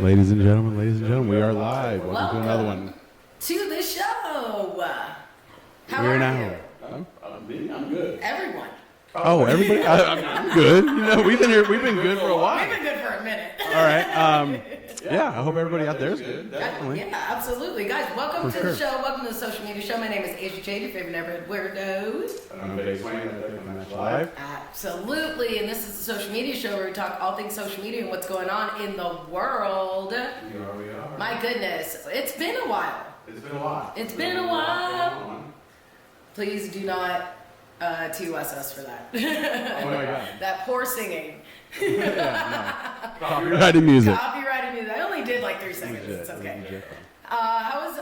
Ladies and gentlemen, we are live. Welcome to another one. To the show. How We're are now. you? I'm good. Everyone. Oh, everybody? I'm good. You know, we've been here. We've been good for a while. We've been good for a minute. All right. Yeah. I hope everybody out there is good. Definitely. Yeah, absolutely. Guys, welcome to the show. Welcome to the social media show. My name is Jade, your favorite neighborhood weirdos. I'm Vegas Wayne. I'm Live. Absolutely. And this is the social media show where we talk all things social media and what's going on in the world. We are. My goodness. It's been a while. It's been a while. Please do not TOS us for that. Oh my God. That poor singing. Yeah, no. Copyrighted music. Copyrighted music. I only did like 3 seconds. It's okay. How was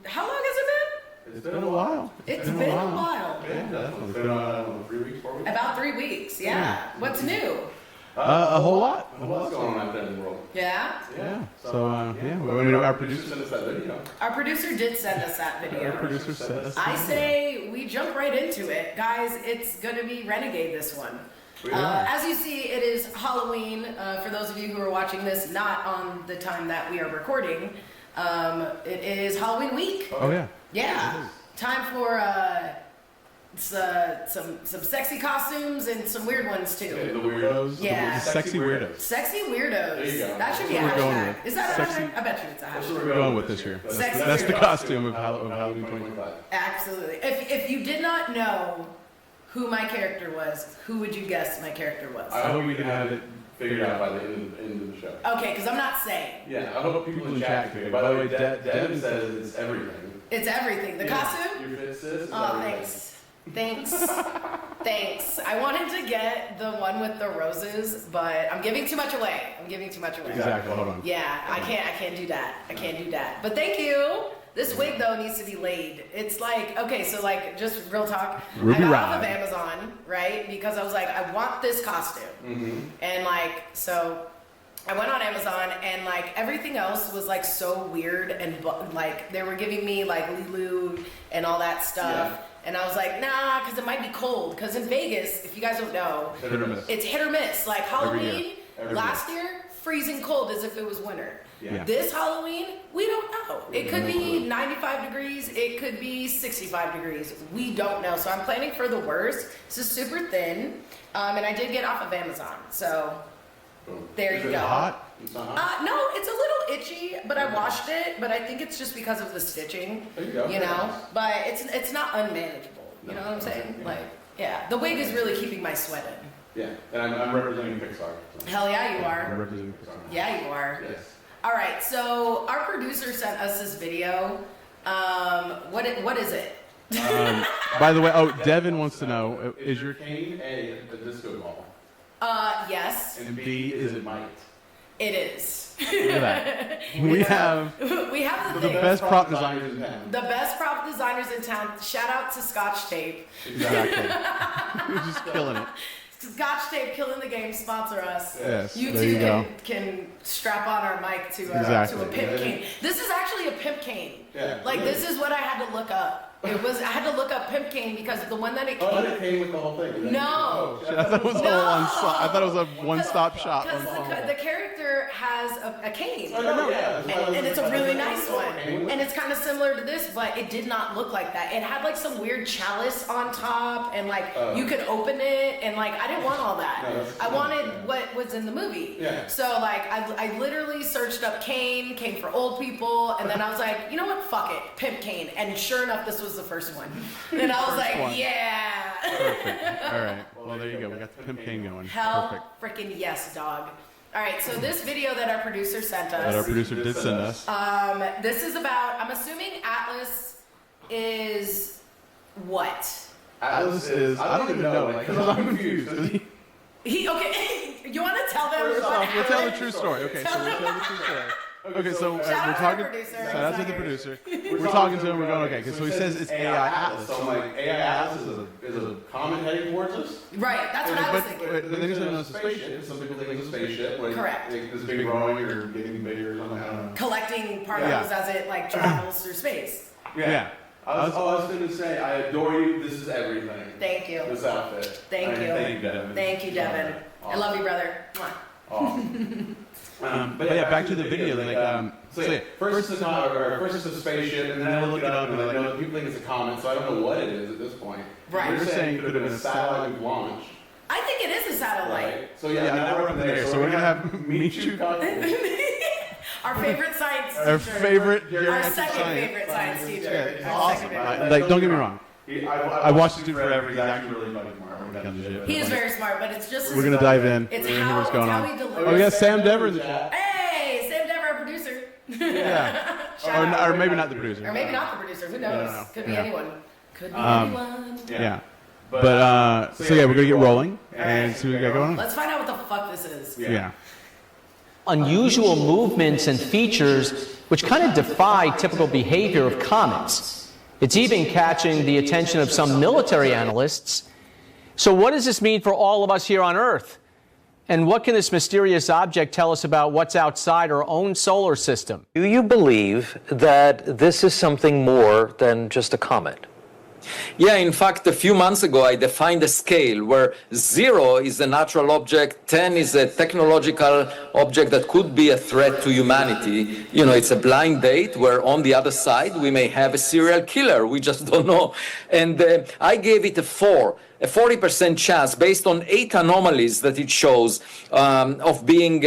how long has it been? It's been a while. It's been a while. Yeah, definitely. It's been 3 weeks, 4 weeks. About 3 weeks, yeah. What's new? A whole lot. What's going on out there in the world? Yeah? Yeah. So, our producer sent us that video. Our producer did send us that video. Our producer sent us. I say we jump right into it. Guys, it's going to be Renegade this one. As you see, it is Halloween. For those of you who are watching this not on the time that we are recording, it is Halloween week. Oh, yeah. Yeah. Time for some sexy costumes and some weird ones too. Okay, the weirdos. Yeah. Sexy weirdos. Sexy weirdos. There you go. That should be a That's what we're going hashtag. with. Is that a Sexy- hashtag? I bet you it's a That's hashtag. what We're going with this year. Sexy That's the weirdos. costume of Halloween 2025. Absolutely. If you did not know who my character was, who would you guess my character was? I hope we can have it figured out by the end of the show. Okay, because I'm not saying. Yeah, I hope people in chat can figure it out. By the way, Devin says it's everything. It's everything. The costume? Your fit sis. Oh, thanks. Thanks. I wanted to get the one with the roses, but I'm giving too much away. Exactly. Hold on. Yeah, I can't do that. But thank you. This wig though needs to be laid. It's like, okay, so like just real talk. Ruby I got Ride. off of Amazon, right? Because I was like, I want this costume. Mm-hmm. And like, so I went on Amazon and like everything else was like so weird and like they were giving me like Lulu and all that stuff. Yeah. And I was like, nah, because it might be cold. Because in Vegas, if you guys don't know, Hit or miss. it's hit or miss. Like Halloween, Every last year, freezing cold as if it was winter. Yeah. This Halloween, we don't know. It could be 95 degrees. It could be 65 degrees. We don't know. So I'm planning for the worst. This is super thin. And I did get off of Amazon. So there Is you it go. hot? It's not hot? No, it's a little itchy, but I washed it. But I think it's just because of the stitching, There you go. you know. But it's not unmanageable. You know what I'm saying? Yeah. Like, yeah, the wig is really keeping my sweat in. Yeah, and I'm representing Pixar. So. Hell yeah, you I'm are. representing Pixar. Yeah, you are. Yes. All right, so our producer sent us this video. What is it? By the way, Devin wants to know, is your Cane A disco ball? Yes, And B, is it might? it is. look at that. We have We have the the thing. best prop designers in town. The best prop designers in town. Shout out to Scotch Tape. Exactly. We're just killing it. Scotch Tape killing the game. Sponsor us. Yes, You there two you go. can strap on our mic to a Exactly. pimp cane. This is actually a pimp cane. Yeah. Like this is what I had to look up. I had to look up pimp cane because the one that it Oh, came. and it came with the whole thing. No. I thought it was I thought it was a one-stop shop. Because the character has a cane. Oh, no, yeah. And it's a really nice one. And it's kind of similar to this, but it did not look like that. It had like some weird chalice on top, and like you could open it, and like I didn't want all that. No, that's I wanted what was in the movie. Yeah. So like I literally searched up cane for old people, and then I was like, you know what? Fuck it, pimp cane. And sure enough, this was the first one. And I was like, one. yeah. Perfect. All right. Well, there you go. We got the pimp cane going. Hell Perfect. freaking yes, dog. All right, so this video that our producer sent That our us, producer did send us. this is about, I'm assuming Atlas is what? Atlas is, I don't even know, like, because I'm confused. Okay, you want to tell them First what off, we'll tell the Atlas- true story. Okay, so we'll tell the true story. Okay, so Shout out we're to talking. the producer. Shout out to the producer. We're talking to him. We're going, okay, so he says it's AI Atlas. So I'm like, AI Atlas is a comet heading towards us? Right, that's what I was But thinking. then he said no, it's a spaceship. Spaceship. Some people think it's a spaceship. Like, Correct. Like this big growing or getting bigger or something. I don't know. Collecting particles as it like travels through space. Yeah. I was going to say, I adore you. This is everything. Thank you. This outfit. Thank you. Thank you, Devin. Thank you, Devin. I love you, brother. Mwah. Awesome. But yeah, back to the video. Like, first it's a spaceship, and then I look it up, and no, people think it's a comet, so I don't know what it is at this point. Right. You're saying it could have been a satellite we've launched. I think it is a satellite. Right. So now we're up there. So we're gonna have Michu Our favorite science teacher. our favorite Our geriatric second science. favorite science teacher. Yeah, Our awesome. second favorite. Like, don't get me wrong. I watched the dude forever. He's actually really fucking smart when it comes to shit. He is very smart, but it's just. We're gonna dive in. It's We're gonna hear how, what's going how on. he delivers. Oh, we got Sam Dever in the chat. Hey, Sam Dever, our producer. Yeah. Shout out. Or maybe not the producer. Or maybe not the producer. Who knows? know. Could be Yeah. anyone. Could be anyone. Yeah. But so yeah, we're gonna get rolling and see what we got going on. Let's find out what the fuck this is. Yeah. Unusual movements and features which kind of defy typical behavior of comets. It's even catching the attention of some military analysts. So what does this mean for all of us here on Earth? And what can this mysterious object tell us about what's outside our own solar system? Do you believe that this is something more than just a comet? Yeah, in fact, a few months ago, I defined a scale where 0 is a natural object, 10 is a technological object that could be a threat to humanity. You know, it's a blind date where on the other side, we may have a serial killer. We just don't know. And I gave it a 4. A 40% chance based on 8 anomalies that it shows of being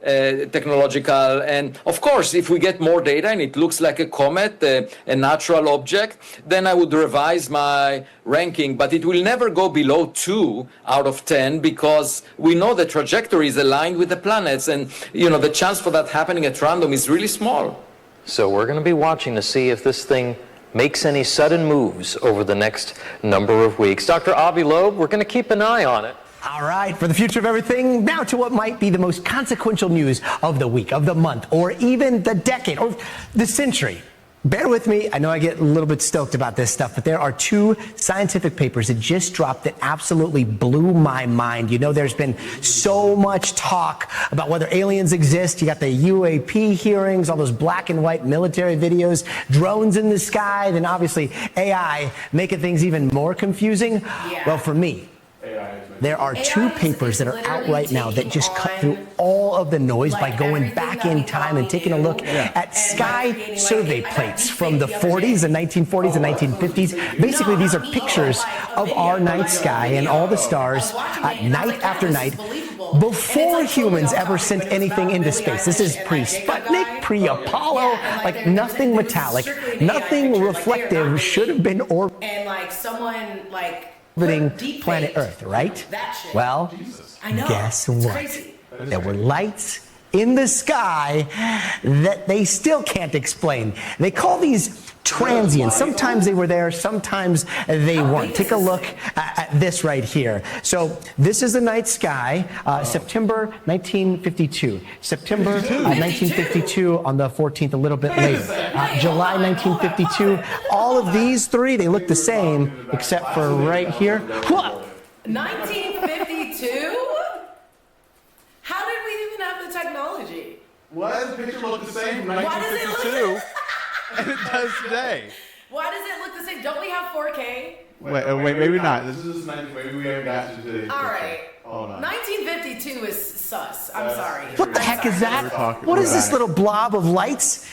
technological. And of course, if we get more data and it looks like a comet, a natural object, then I would revise my ranking. But it will never go below 2 out of 10 because we know the trajectory is aligned with the planets. And, you know, the chance for that happening at random is really small. So we're going to be watching to see if this thing makes any sudden moves over the next number of weeks. Dr. Avi Loeb, we're going to keep an eye on it. All right, for the future of everything, now to what might be the most consequential news of the week, of the month, or even the decade, or the century. Bear with me, I know I get a little bit stoked about this stuff, but there are 2 scientific papers that just dropped that absolutely blew my mind. You know, there's been so much talk about whether aliens exist. You got the UAP hearings, all those black and white military videos, drones in the sky, then obviously AI making things even more confusing. Yeah. Well, for me, there are 2 papers that are out right now that just cut through all of the noise by going back in time and taking a look at sky survey plates from the 40s, the 1940s, and 1950s. Basically, these are pictures of our night sky and all the stars night after night before humans ever sent anything into space. This is pre-Sputnik, pre-Apollo, like nothing metallic, nothing reflective should have been orbiting. And like someone like Planet Earth, right? Well, guess what? There were lights in the sky that they still can't explain. They call these transient. Sometimes they were there, sometimes they weren't. Take a look at this right here. So this is the night sky, September 1952. September 1952 on the 14th, a little bit later. July 1952. All of these 3, they look the same, except for right here. 1952? How did we even have the technology? Why does the picture look the same from Why does it look 1952 and it does today? Why does it look the same? Don't we have 4K? Wait, maybe not. This is maybe we haven't gotten to the. All right. Hold on. 1952 is sus. I'm sorry. What the heck is that? What is this little blob of lights?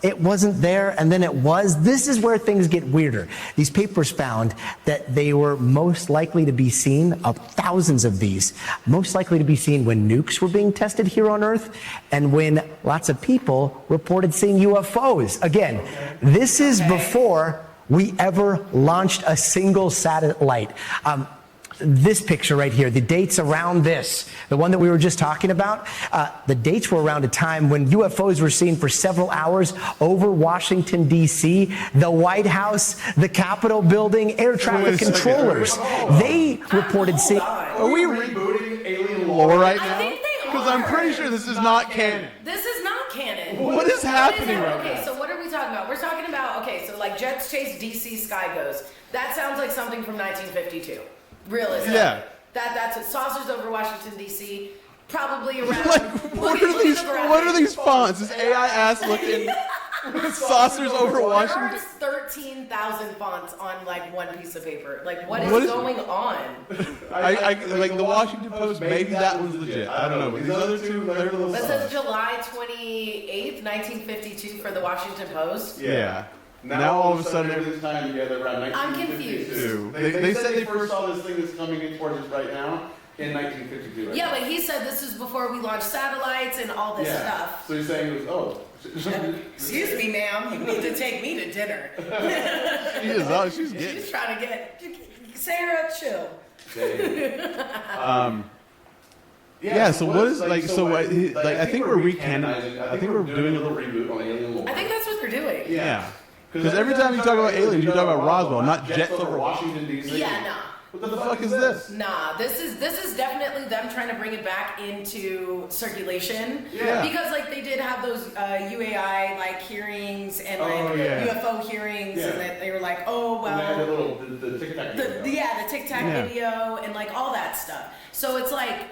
It wasn't there, and then it was. This is where things get weirder. These papers found that they were most likely to be seen, thousands of these, most likely to be seen when nukes were being tested here on Earth, and when lots of people reported seeing UFOs. Again, this is before we ever launched a single satellite. This picture right here, the dates around this, the one that we were just talking about, the dates were around a time when UFOs were seen for several hours over Washington, D.C., the White House, the Capitol building, air traffic controllers. They reported seeing... Are we rebooting alien lore right I now? think they Because are. I'm pretty sure this is not canon. This is not canon. What is happening right Okay, now? so what are we talking about? We're talking about, okay, so like jets chase DC sky goes. That sounds like something from 1952. Realistic. Yeah. That's what saucers over Washington D.C. Probably around. Like, what are these fonts? Is AI ass looking with saucers over Washington? There are 13,000 fonts on like one piece of paper. Like, what is going on? I like the Washington Post. Maybe that one's legit. I don't know. But these other two, they're a little. That says July 28th, 1952 for the Washington Post. Yeah. Now all of a sudden everything's tying together around I'm 1952. confused. They said they first saw this thing that's coming in towards us right now in 1952. Yeah, but he said this is before we launched satellites and all this stuff. So you're saying it was, Excuse me, ma'am. You need to take me to dinner. She's getting. She's trying to get Sarah, chill. Yeah. So what is like? So what, like I think we're recanonizing. I think we're doing a little reboot on alien lore. I think that's what they're doing. Yeah. Because every time you talk about aliens, you talk about Roswell, not jets over Washington D.C. Yeah, nah. What the fuck is this? Nah, this is definitely them trying to bring it back into circulation. Yeah. Because like they did have those UAI like hearings and like UFO hearings, and that they were like, oh well. And they had the Tic Tac video. The Tic Tac video and like all that stuff. So it's like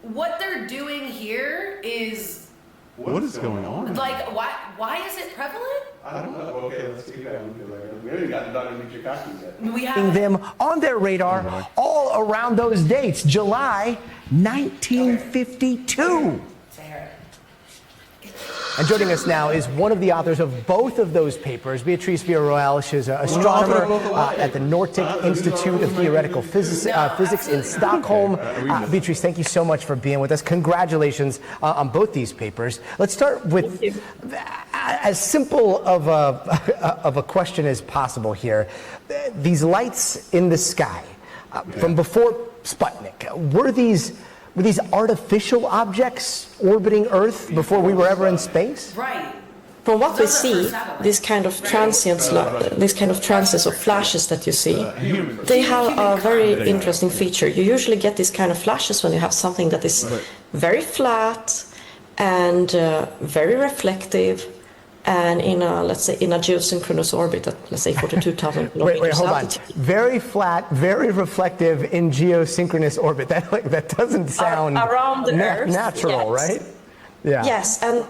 what they're doing here is. What is going on? Like why is it prevalent? I don't know. Okay, let's keep going. We haven't gotten Dr. Michikaki yet. We have them on their radar all around those dates. July 1952. And joining us now is one of the authors of both of those papers, Beatrice Villarroel. She's an astronomer at the Nordic Institute of Theoretical Physics in Stockholm. Beatrice, thank you so much for being with us. Congratulations on both these papers. Let's start with as simple of a question as possible here. These lights in the sky from before Sputnik, were these artificial objects orbiting Earth before we were ever in space? Right. From what we see, this kind of transients or flashes that you see, they have a very interesting feature. You usually get these kind of flashes when you have something that is very flat and very reflective, and in a, let's say, in a geosynchronous orbit at, let's say, 42,000 kilometers Wait, hold altitude. on. Very flat, very reflective in geosynchronous orbit. That doesn't sound around the Earth, natural, yes. right? Yeah. Yes, and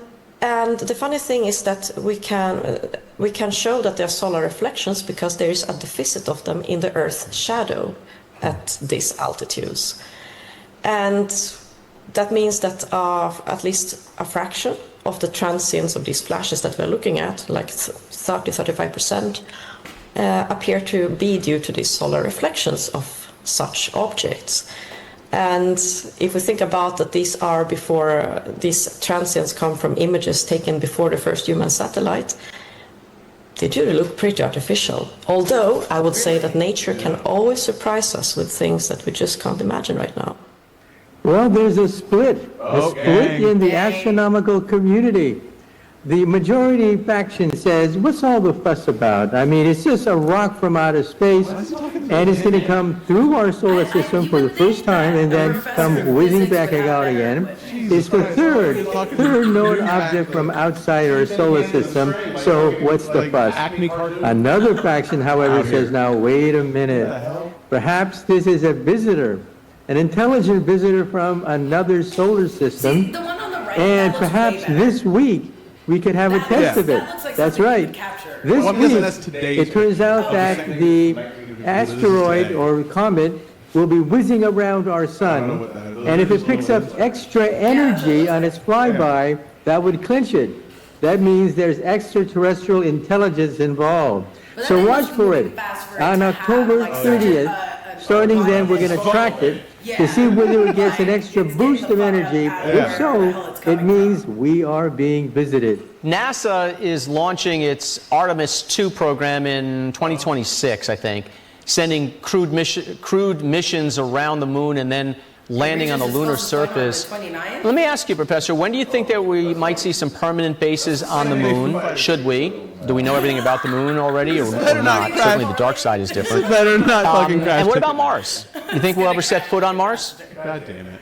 the funny thing is that we can show that there are solar reflections because there is a deficit of them in the Earth's shadow at these altitudes, and that means that at least a fraction of the transients of these flashes that we're looking at, like 30-35%, appear to be due to these solar reflections of such objects. And if we think about that, these transients come from images taken before the first human satellite, they do look pretty artificial. Although I would say that nature can always surprise us with things that we just can't imagine right now. Well, there's a split in the astronomical community. The majority faction says, what's all the fuss about? I mean, it's just a rock from outer space, and it's going to come through our solar system for the first time and then come whizzing back out again. It's the third known object from outside our solar system, so what's the fuss? Another faction, however, says, now, wait a minute. Perhaps this is a visitor, an intelligent visitor from another solar system, See, the one on the right, and perhaps this week we could have a test of it. Like that's right. This week, it turns out that the asteroid or comet will be whizzing around our sun, and if it picks up extra energy on its flyby, that would clinch it. That means there's extraterrestrial intelligence involved. So watch for it. On October 30th, starting then, we're going to track it to see whether it gets an extra boost of energy. If so, it means we are being visited. NASA is launching its Artemis 2 program in 2026, I think, sending crewed missions around the moon and then landing on the lunar surface. Let me ask you, Professor, when do you think that we might see some permanent bases on the moon? Should we? Do we know everything about the moon already or not? Certainly the dark side is different. Better not fucking crash. And what about Mars? You think we'll ever set foot on Mars? God damn it.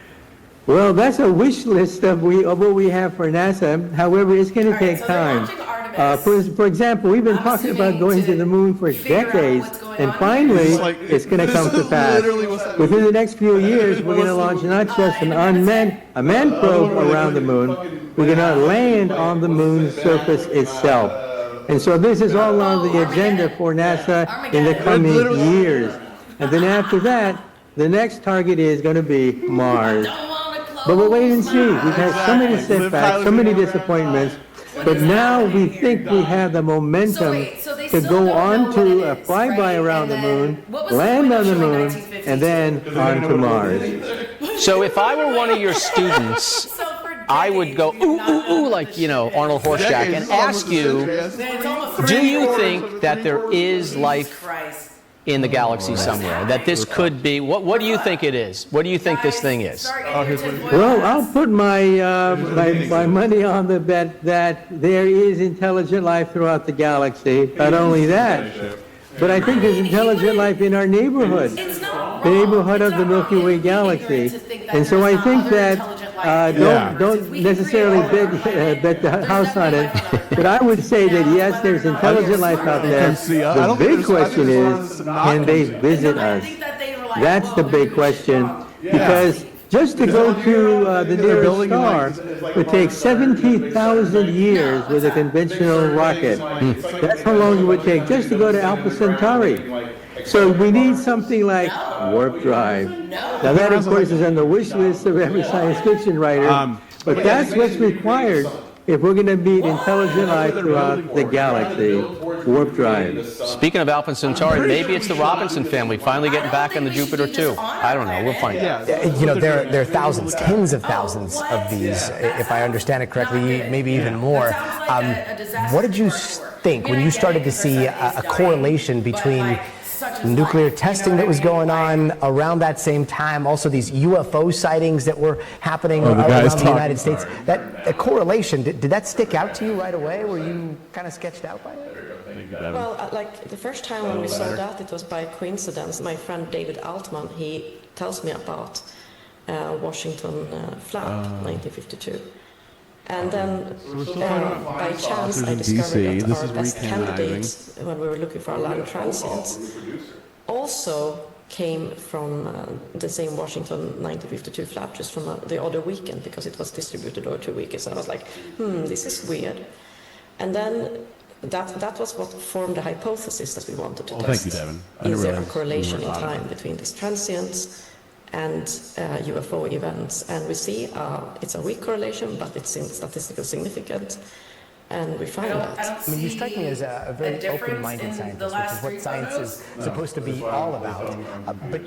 Well, that's a wish list of what we have for NASA. However, it's going to take time. For example, we've been talking about going to the moon for decades, and finally, it's going to come to pass. Within the next few years, we're going to launch not just a manned probe around the moon, we're going to land on the moon's surface itself. And so this is all on the agenda for NASA in the coming years. And then after that, the next target is going to be Mars. But we'll wait and see. We've had so many setbacks, so many disappointments. But now we think we have the momentum to go on to a flyby around the moon, land on the moon, and then on to Mars. So if I were one of your students, I would go, ooh, ooh, ooh, like, Arnold Horseshack, and ask you, do you think that there is life in the galaxy somewhere? That this could be, what do you think it is? What do you think this thing is? Well, I'll put my money on the bet that there is intelligent life throughout the galaxy. Not only that, but I think there's intelligent life in our neighborhood, the neighborhood of the Milky Way galaxy. And so I think that don't necessarily bet the house on it, but I would say that yes, there's intelligent life out there. The big question is, can they visit us? That's the big question, because just to go to the nearest star would take 70,000 years with a conventional rocket. That's how long it would take just to go to Alpha Centauri. So we need something like warp drive. Now that, of course, is on the wish list of every science fiction writer, but that's what's required if we're going to meet intelligent life throughout the galaxy. Warp drive. Speaking of Alpha Centauri, maybe it's the Robinson family finally getting back on the Jupiter too. I don't know. We'll find out. There are thousands, tens of thousands of these, if I understand it correctly, maybe even more. What did you think when you started to see a correlation between nuclear testing that was going on around that same time, also these UFO sightings that were happening around the United States? That correlation, did that stick out to you right away? Were you kind of sketched out by it? Well, like the first time when we saw that, it was by coincidence. My friend David Altman, he tells me about Washington flap, 1952. And then by chance I discovered that our best candidates, when we were looking for our land transients, also came from the same Washington 1952 flap, just from the other weekend, because it was distributed over 2 weekends. I was like, this is weird. And then that was what formed the hypothesis that we wanted to test. Thank you, Devin. Is there a correlation in time between these transients and UFO events? And we see it's a weak correlation, but it's statistically significant. And we find that. I mean, you strike me as a very open-minded scientist, which is what science is supposed to be all about. But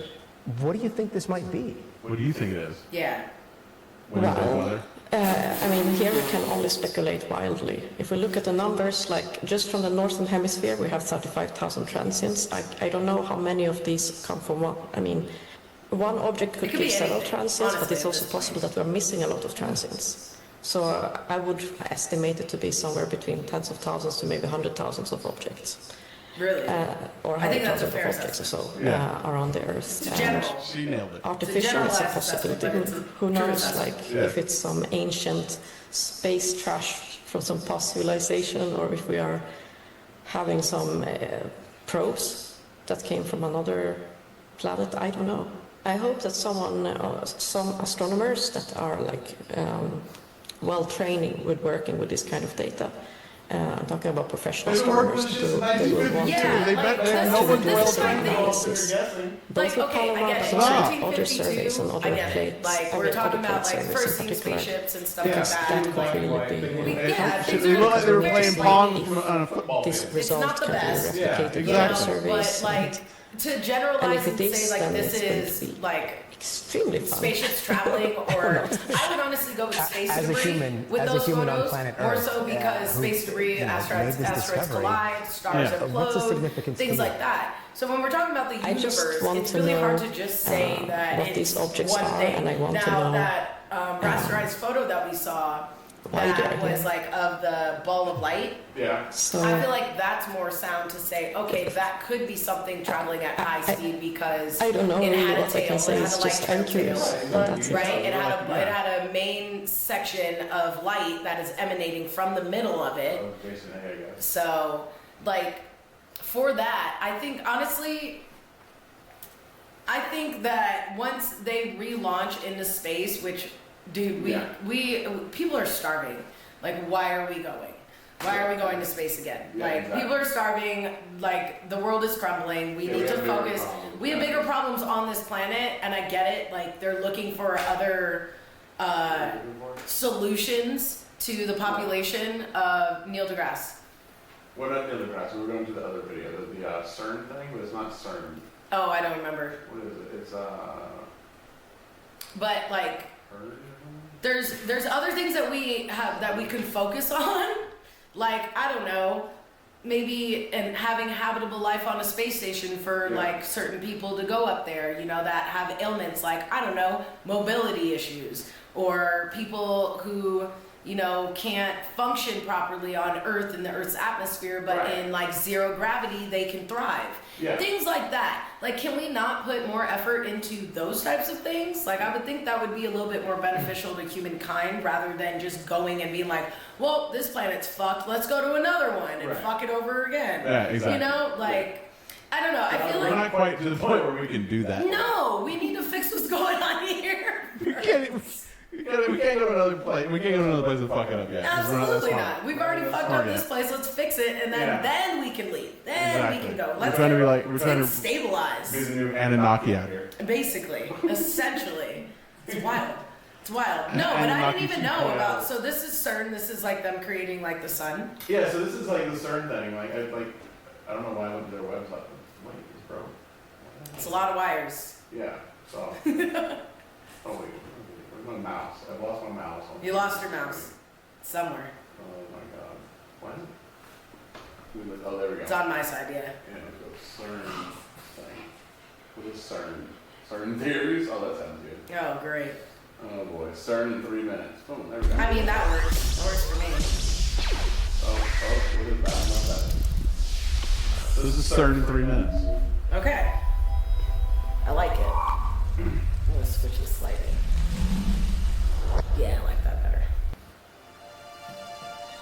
what do you think this might be? What do you think it is? Yeah. I mean, here we can only speculate wildly. If we look at the numbers, like just from the northern hemisphere, we have 35,000 transients. I don't know how many of these come from one. I mean, one object could give several transients, but it's also possible that we're missing a lot of transients. So I would estimate it to be somewhere between tens of thousands to maybe 100,000 of objects. Really? Or I think that's a 100,000 fair of objects or so around the Earth. She nailed it. Artificial is a possibility. Who knows, if it's some ancient space trash from some past civilization, or if we are having some probes that came from another planet, I don't know. I hope that some astronomers that are well trained with working with this kind of data. I'm talking about professional astronomers. They will want to do the same analysis. Both with Palomar, but also other surveys and other plates. We're talking about first seen spaceships and stuff like that. That could really be They look like they were playing pong on a football. this result can be replicated in other surveys. But to generalize and say this is extremely fun. spaceships traveling, or I would honestly go with space debris with those photos, more so because space debris, asteroids collide, stars implode, things like that. So when we're talking about the universe, it's really hard to just say that what these objects one are, thing. and I want to Now know that rasterized photo that we saw, that was of the ball of light. Yeah. So I feel like that's more sound to say, okay, that could be something traveling at high speed because I don't know it really had a what I tail, can say. it had It's a just I'm curious. And that's it. right? It had a main section of light that is emanating from the middle of it. So, for that, I think honestly, that once they relaunch into space, which dude, we people are starving. Why are we going? Why are we going to space again? Yeah, like, exactly. people are starving, like, the world is crumbling, we need to focus. We have bigger problems on this planet, and I get it, like, they're looking for other solutions to the population of Neil deGrasse. What about Neil deGrasse? We were going to the other video, the CERN thing, but it's not CERN. Oh, I don't remember. What is it? It's But, like, there's other things that we have that we can focus on. Like, I don't know, maybe having habitable life on a space station for like certain people to go up there, you know, that have ailments like, I don't know, mobility issues, or people who, you know, can't function properly on Earth in the Earth's atmosphere, but in like zero gravity they can thrive. Yeah. Things like that. Like, can we not put more effort into those types of things? Like, I would think that would be a little bit more beneficial to humankind rather than just going and being like, well, this planet's fucked, let's go to another one and fuck it over again. Yeah, exactly. You know, like, I don't know. I feel We're like not quite to the point where we can do that. no, we need to fix what's going on here. We can't go to another place. We can't go to another place and fuck it up yet. 'Cause we're Absolutely that not. smart. We've already fucked smart up this yet. place. Let's fix it, and then we can leave. Then we Exactly. can go. We're Let's trying to be like- get we're trying to stabilize. Be the new Anunnaki out here. Basically, essentially, it's wild. It's wild. No, but I Anunnaki didn't even know 2.0. about. So this is CERN. This is like them creating like the sun. Yeah, so this is like the CERN thing. Like I don't know why I went to their website. Wait, it's broke. It's a lot of wires. Yeah. So. Oh wait, where's my mouse? I've lost my mouse. You lost your mouse somewhere. Oh my god. Why is it? Oh, there we go. It's on my side, yeah. Yeah, let's go CERN thing. What is CERN? CERN theories? Oh, that sounds good. Oh, great. Oh boy, CERN in 3 minutes. Boom, there we go. I mean, that works. That works for me. Oh, what is that? Not that. So this is CERN in 3 minutes. Okay. I like it. I'm gonna switch this slightly. Yeah, I like that better.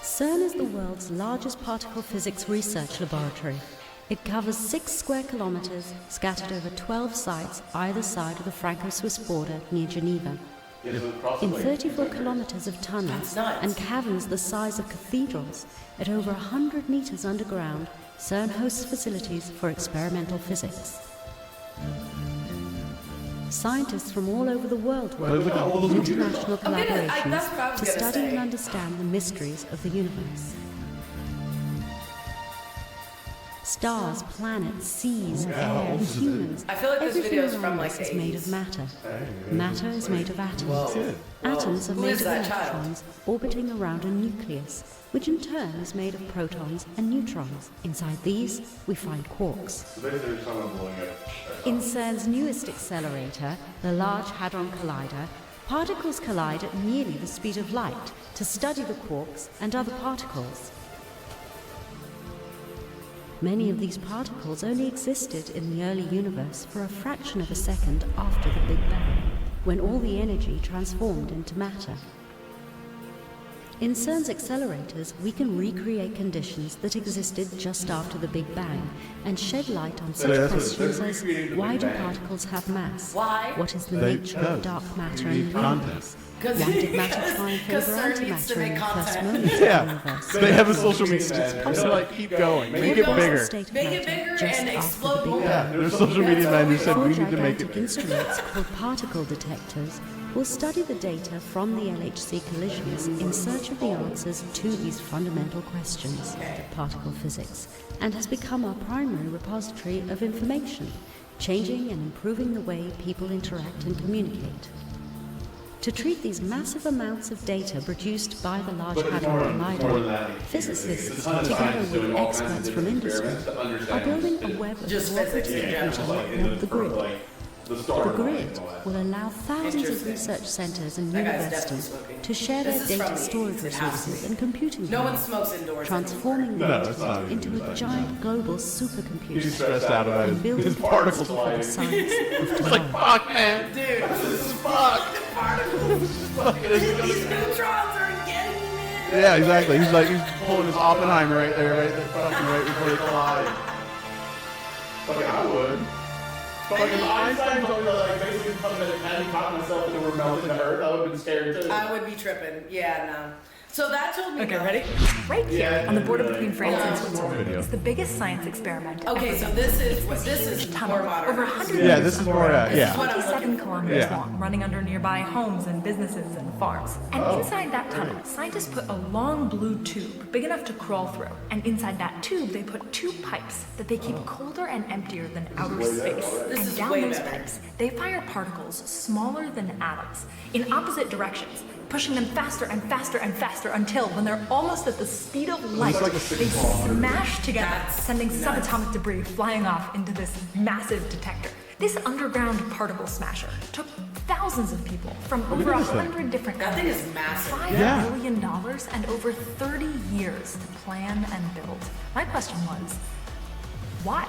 CERN is the world's largest particle physics research laboratory. It covers 6 square kilometers, scattered over 12 sites either side of the Franco-Swiss border near Geneva. Yeah, so across the In way, 34 kilometers of tunnels That's nuts. and caverns the size of cathedrals, at over 100 meters underground, CERN hosts facilities for experimental physics. Scientists from all over the world work Look at all those in computers. international that's what I was collaborations to gonna study say. and understand the mysteries of the universe. Stars, planets, seas, air, humans. I feel like this Everything video is around from like us the is made 80s. of matter. Matter is made of atoms. Atoms are Who made is of that child? electrons orbiting around a nucleus, which in turn is made of protons and neutrons. Inside these, we find quarks. So basically, there's someone blowing up. In CERN's newest accelerator, the Large Hadron Collider, particles collide at nearly the speed of light to study the quarks and other particles. Many of these particles only existed in the early universe for a fraction of a second after the Big Bang, when all the energy transformed into matter. In CERN's accelerators, we can recreate conditions that existed just after the Big Bang and shed light on such that's what- questions they're as recreating the why Big do Bang. particles have mass? Why? What is the They- nature of dark matter You in need the content. universe? Why did matter try and Because favor CERN needs to antimatter in make the first content. moments of the Yeah. universe? They have a social media. Just possibly like keep going. Make it What was the bigger. state of Make it matter bigger just and after explode the Big more. Yeah, Bang? there's social media man who said Four we need to make gigantic it. instruments called particle detectors will study the data from the LHC collisions in search of the answers to these fundamental questions of particle physics, and has become our primary repository of information, changing and improving the way people interact and communicate. To treat these massive amounts of data produced by the Large Hadron Collider, physicists, together with experts from industry, are building a web of Just physics in cooperative general. data called the grid. The grid will allow thousands of research centers and That guy's universities definitely smoking. to share their This is data from the storage 80s, it has to resources be. and computing No one power, smokes indoors transforming the No, it's not internet even into a like giant global He's supercomputer stressed out about and his building particles for the flying. science of It's like, tomorrow. fuck, man. anymore. Dude, This is fuck. these neutrons are getting me. Yeah, exactly. He's pulling his Oppenheimer right there, fucking right before they collide. Fucking I would. Fucking Einstein told me like basically something that hadn't caught myself and we're melting to Earth. I would have been scared too. I would be tripping. Yeah, no. So that told me. Okay, ready? Right here on the border between France and Switzerland, it's the biggest science experiment. Okay, so this is more modern. Over 100 Yeah, this is more, yeah. 27 kilometers Yeah. long, running under nearby homes and businesses and farms. And inside that tunnel, scientists put a long blue tube, big enough to crawl through. And inside that tube, they put 2 pipes that they keep colder and emptier than outer space. This is And down way those better. pipes, they fire particles smaller than atoms in opposite directions, pushing them faster and faster and faster until, when they're almost at the speed of light, they smash together, sending subatomic debris flying off into this massive detector. This underground particle smasher took thousands of people from over 100 different That thing countries, is massive. $5 billion and over 30 years to plan and build. My question was, why?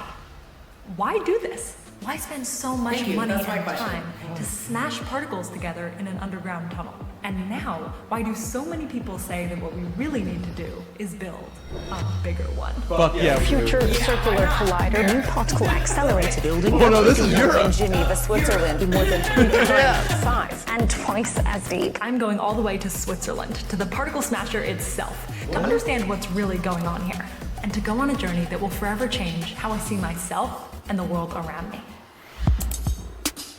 Why do this? Why spend so much Thank you. money That's my and question. time to smash particles together in an underground tunnel? And now, why do so many people say that what we really need to do is build a bigger one? Fuck yeah. Future Circular Collider, new particle accelerator building. Oh no, this is Europe. In Geneva, Switzerland, more than 20 times the size and twice as deep. I'm going all the way to Switzerland, to the particle smasher itself, to understand what's really going on here, and to go on a journey that will forever change how I see myself and the world around me.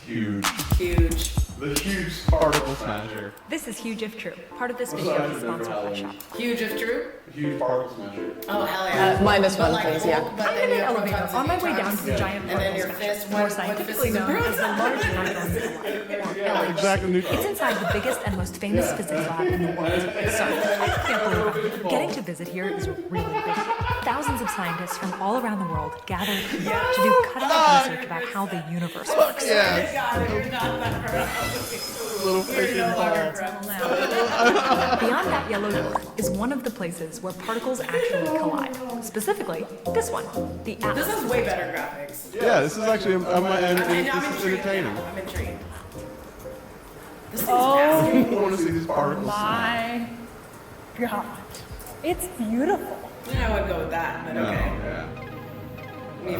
Huge. Huge. The huge particle smasher. This is Huge If True. Part of this video is sponsored by Shop. Huge if true. Huge particle smasher. Oh hell yeah. Minus one, like, please, yeah. but I'm then in you an have elevator protons on my and way down to neutrons, the giant and then particle your smasher, fist. more What scientifically fist is known the as the Large Hadron Collider. Exactly neutral. It's inside the biggest and most famous physics lab in the world. So, I can't believe it. Getting to visit here is really big. Thousands of scientists from all around the world gathered here to do cutting-edge research about how the universe works. Little freaking ball. Beyond that yellow door is one of the places where particles actually collide. Specifically, this one, the atlas. This is way better graphics. Yeah, this is actually this is entertaining. I'm intrigued. This thing's Oh. massive. I want to see these particles. My God, it's beautiful. Yeah, I would go with that, but No, okay. yeah. I mean,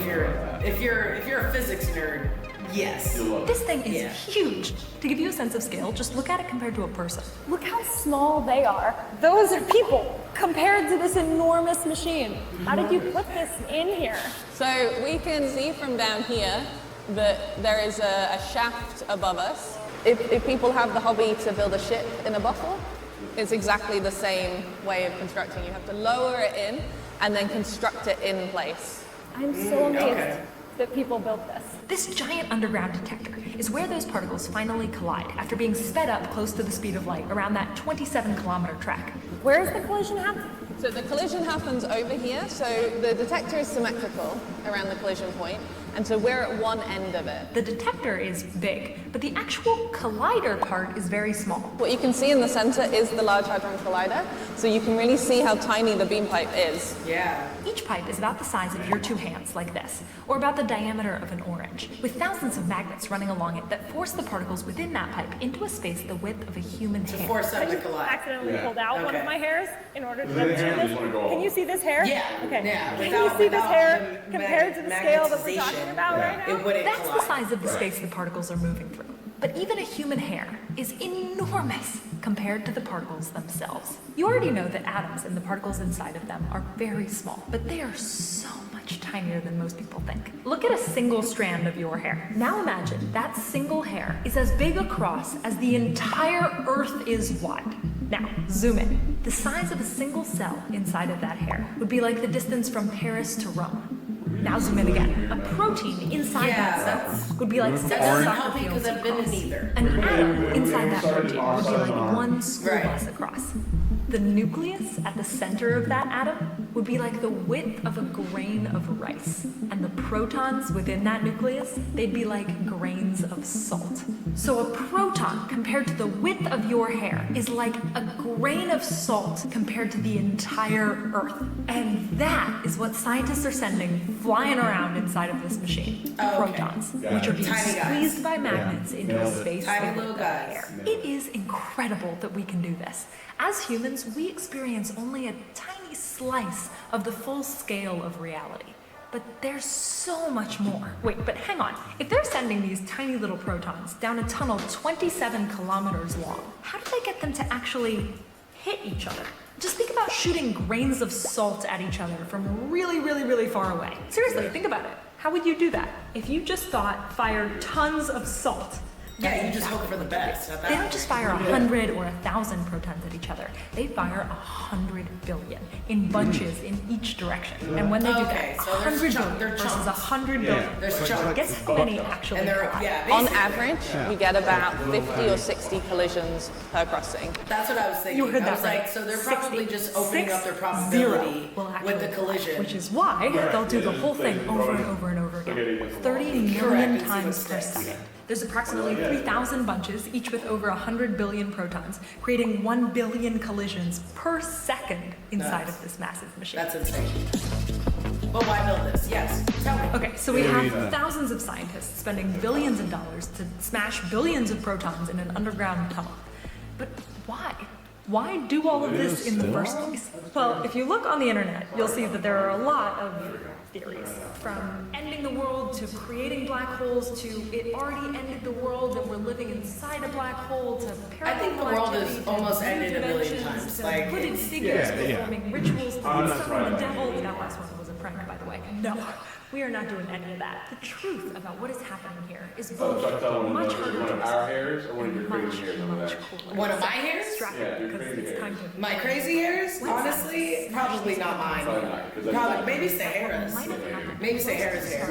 if you're a physics nerd, yes. This thing is Yeah. huge. To give you a sense of scale, just look at it compared to a person. Look how small they are. Those are people compared to this enormous machine. How did you put this in here? So we can see from down here that there is a shaft above us. If people have the hobby to build a ship in a bottle, it's exactly the same way of constructing. You have to lower it in and then construct it in place. I'm so amazed that people built this. This giant underground detector is where those particles finally collide after being sped up close to the speed of light around that 27-kilometer track. Where is the collision happening? So the collision happens over here. So the detector is symmetrical around the collision point, and so we're at one end of it. The detector is big, but the actual collider part is very small. What you can see in the center is the Large Hadron Collider, so you can really see how tiny the beam pipe is. Yeah. Each pipe is about the size of your 2 hands, like this, or about the diameter of an orange, with thousands of magnets running along it that force the particles within that pipe into a space the width of a human hair. Force them to I collide. accidentally pulled out one Okay. of my hairs in order to The do hair just this. wanna go Can you see this hair? Yeah. Okay. Yeah. Can you see this Without hair the compared to the scale that we're talking magnetization, about right now? It wouldn't That's the collide. size of the space the particles are moving through. But even a human hair is enormous compared to the particles themselves. You already know that atoms and the particles inside of them are very small, but they are so much tinier than most people think. Look at a single strand of your hair. Now imagine that single hair is as big across as the entire Earth is wide. Now, zoom in. The size of a single cell inside of that hair would be like the distance from Paris to Rome. Now zoom in again. A protein inside that cell would be like 6 That doesn't soccer help me fields because I've been in across. neither. An atom inside that protein would be like 1 school Right. bus across. The nucleus at the center of that atom would be like the width of a grain of rice. And the protons within that nucleus, they'd be like grains of salt. So a proton compared to the width of your hair is like a grain of salt compared to the entire Earth. And that is what scientists are sending flying around inside of this machine. Protons, which are being Tiny guys. squeezed by magnets into a space Tiny filled little with guys. air. It is incredible that we can do this. As humans, we experience only a tiny slice of the full scale of reality. But there's so much more. Wait, but hang on. If they're sending these tiny little protons down a tunnel 27 kilometers long, how do they get them to actually hit each other. Just think about shooting grains of salt at each other from really, really, really far away. Seriously, think about it. How would you do that? If you just fired tons of salt. Yeah, you just hope for the best. They don't just fire 100 or 1,000 protons at each other. They fire 100 billion in bunches in each direction. And when they do that, 100 billion versus 100 billion. There's chunks. Guess how many actually fly? On average, we get about 50 or 60 collisions per crossing. That's what I was thinking. You heard I that was right. like, so they're probably just opening up their probability with the collision. Which is why they'll do the whole thing over and over and over again. 30 million times per second. There's approximately 3,000 bunches, each with over 100 billion protons, creating 1 billion collisions per second inside of this massive machine. That's insane. Well, why build this? Yes, tell me. Okay, so we have thousands of scientists spending billions of dollars to smash billions of protons in an underground tunnel. But why? Why do all of this in the first place? Well, if you look on the internet, you'll see that there are a lot of theories. From ending the world to creating black holes to it already ended the world and we're living inside a black hole to I think the world has almost ended a million times. Like, hooded figures performing rituals to summon the devil. That last one was a prank, by the way. No, we are not doing any of that. The truth about what is happening here is both much harder one of our hairs or one of your crazy hairs over there? One of my hairs? Yeah, your crazy hairs. My crazy hairs? Honestly, probably not mine. Probably, maybe Sahara's. Maybe Sahara's hair.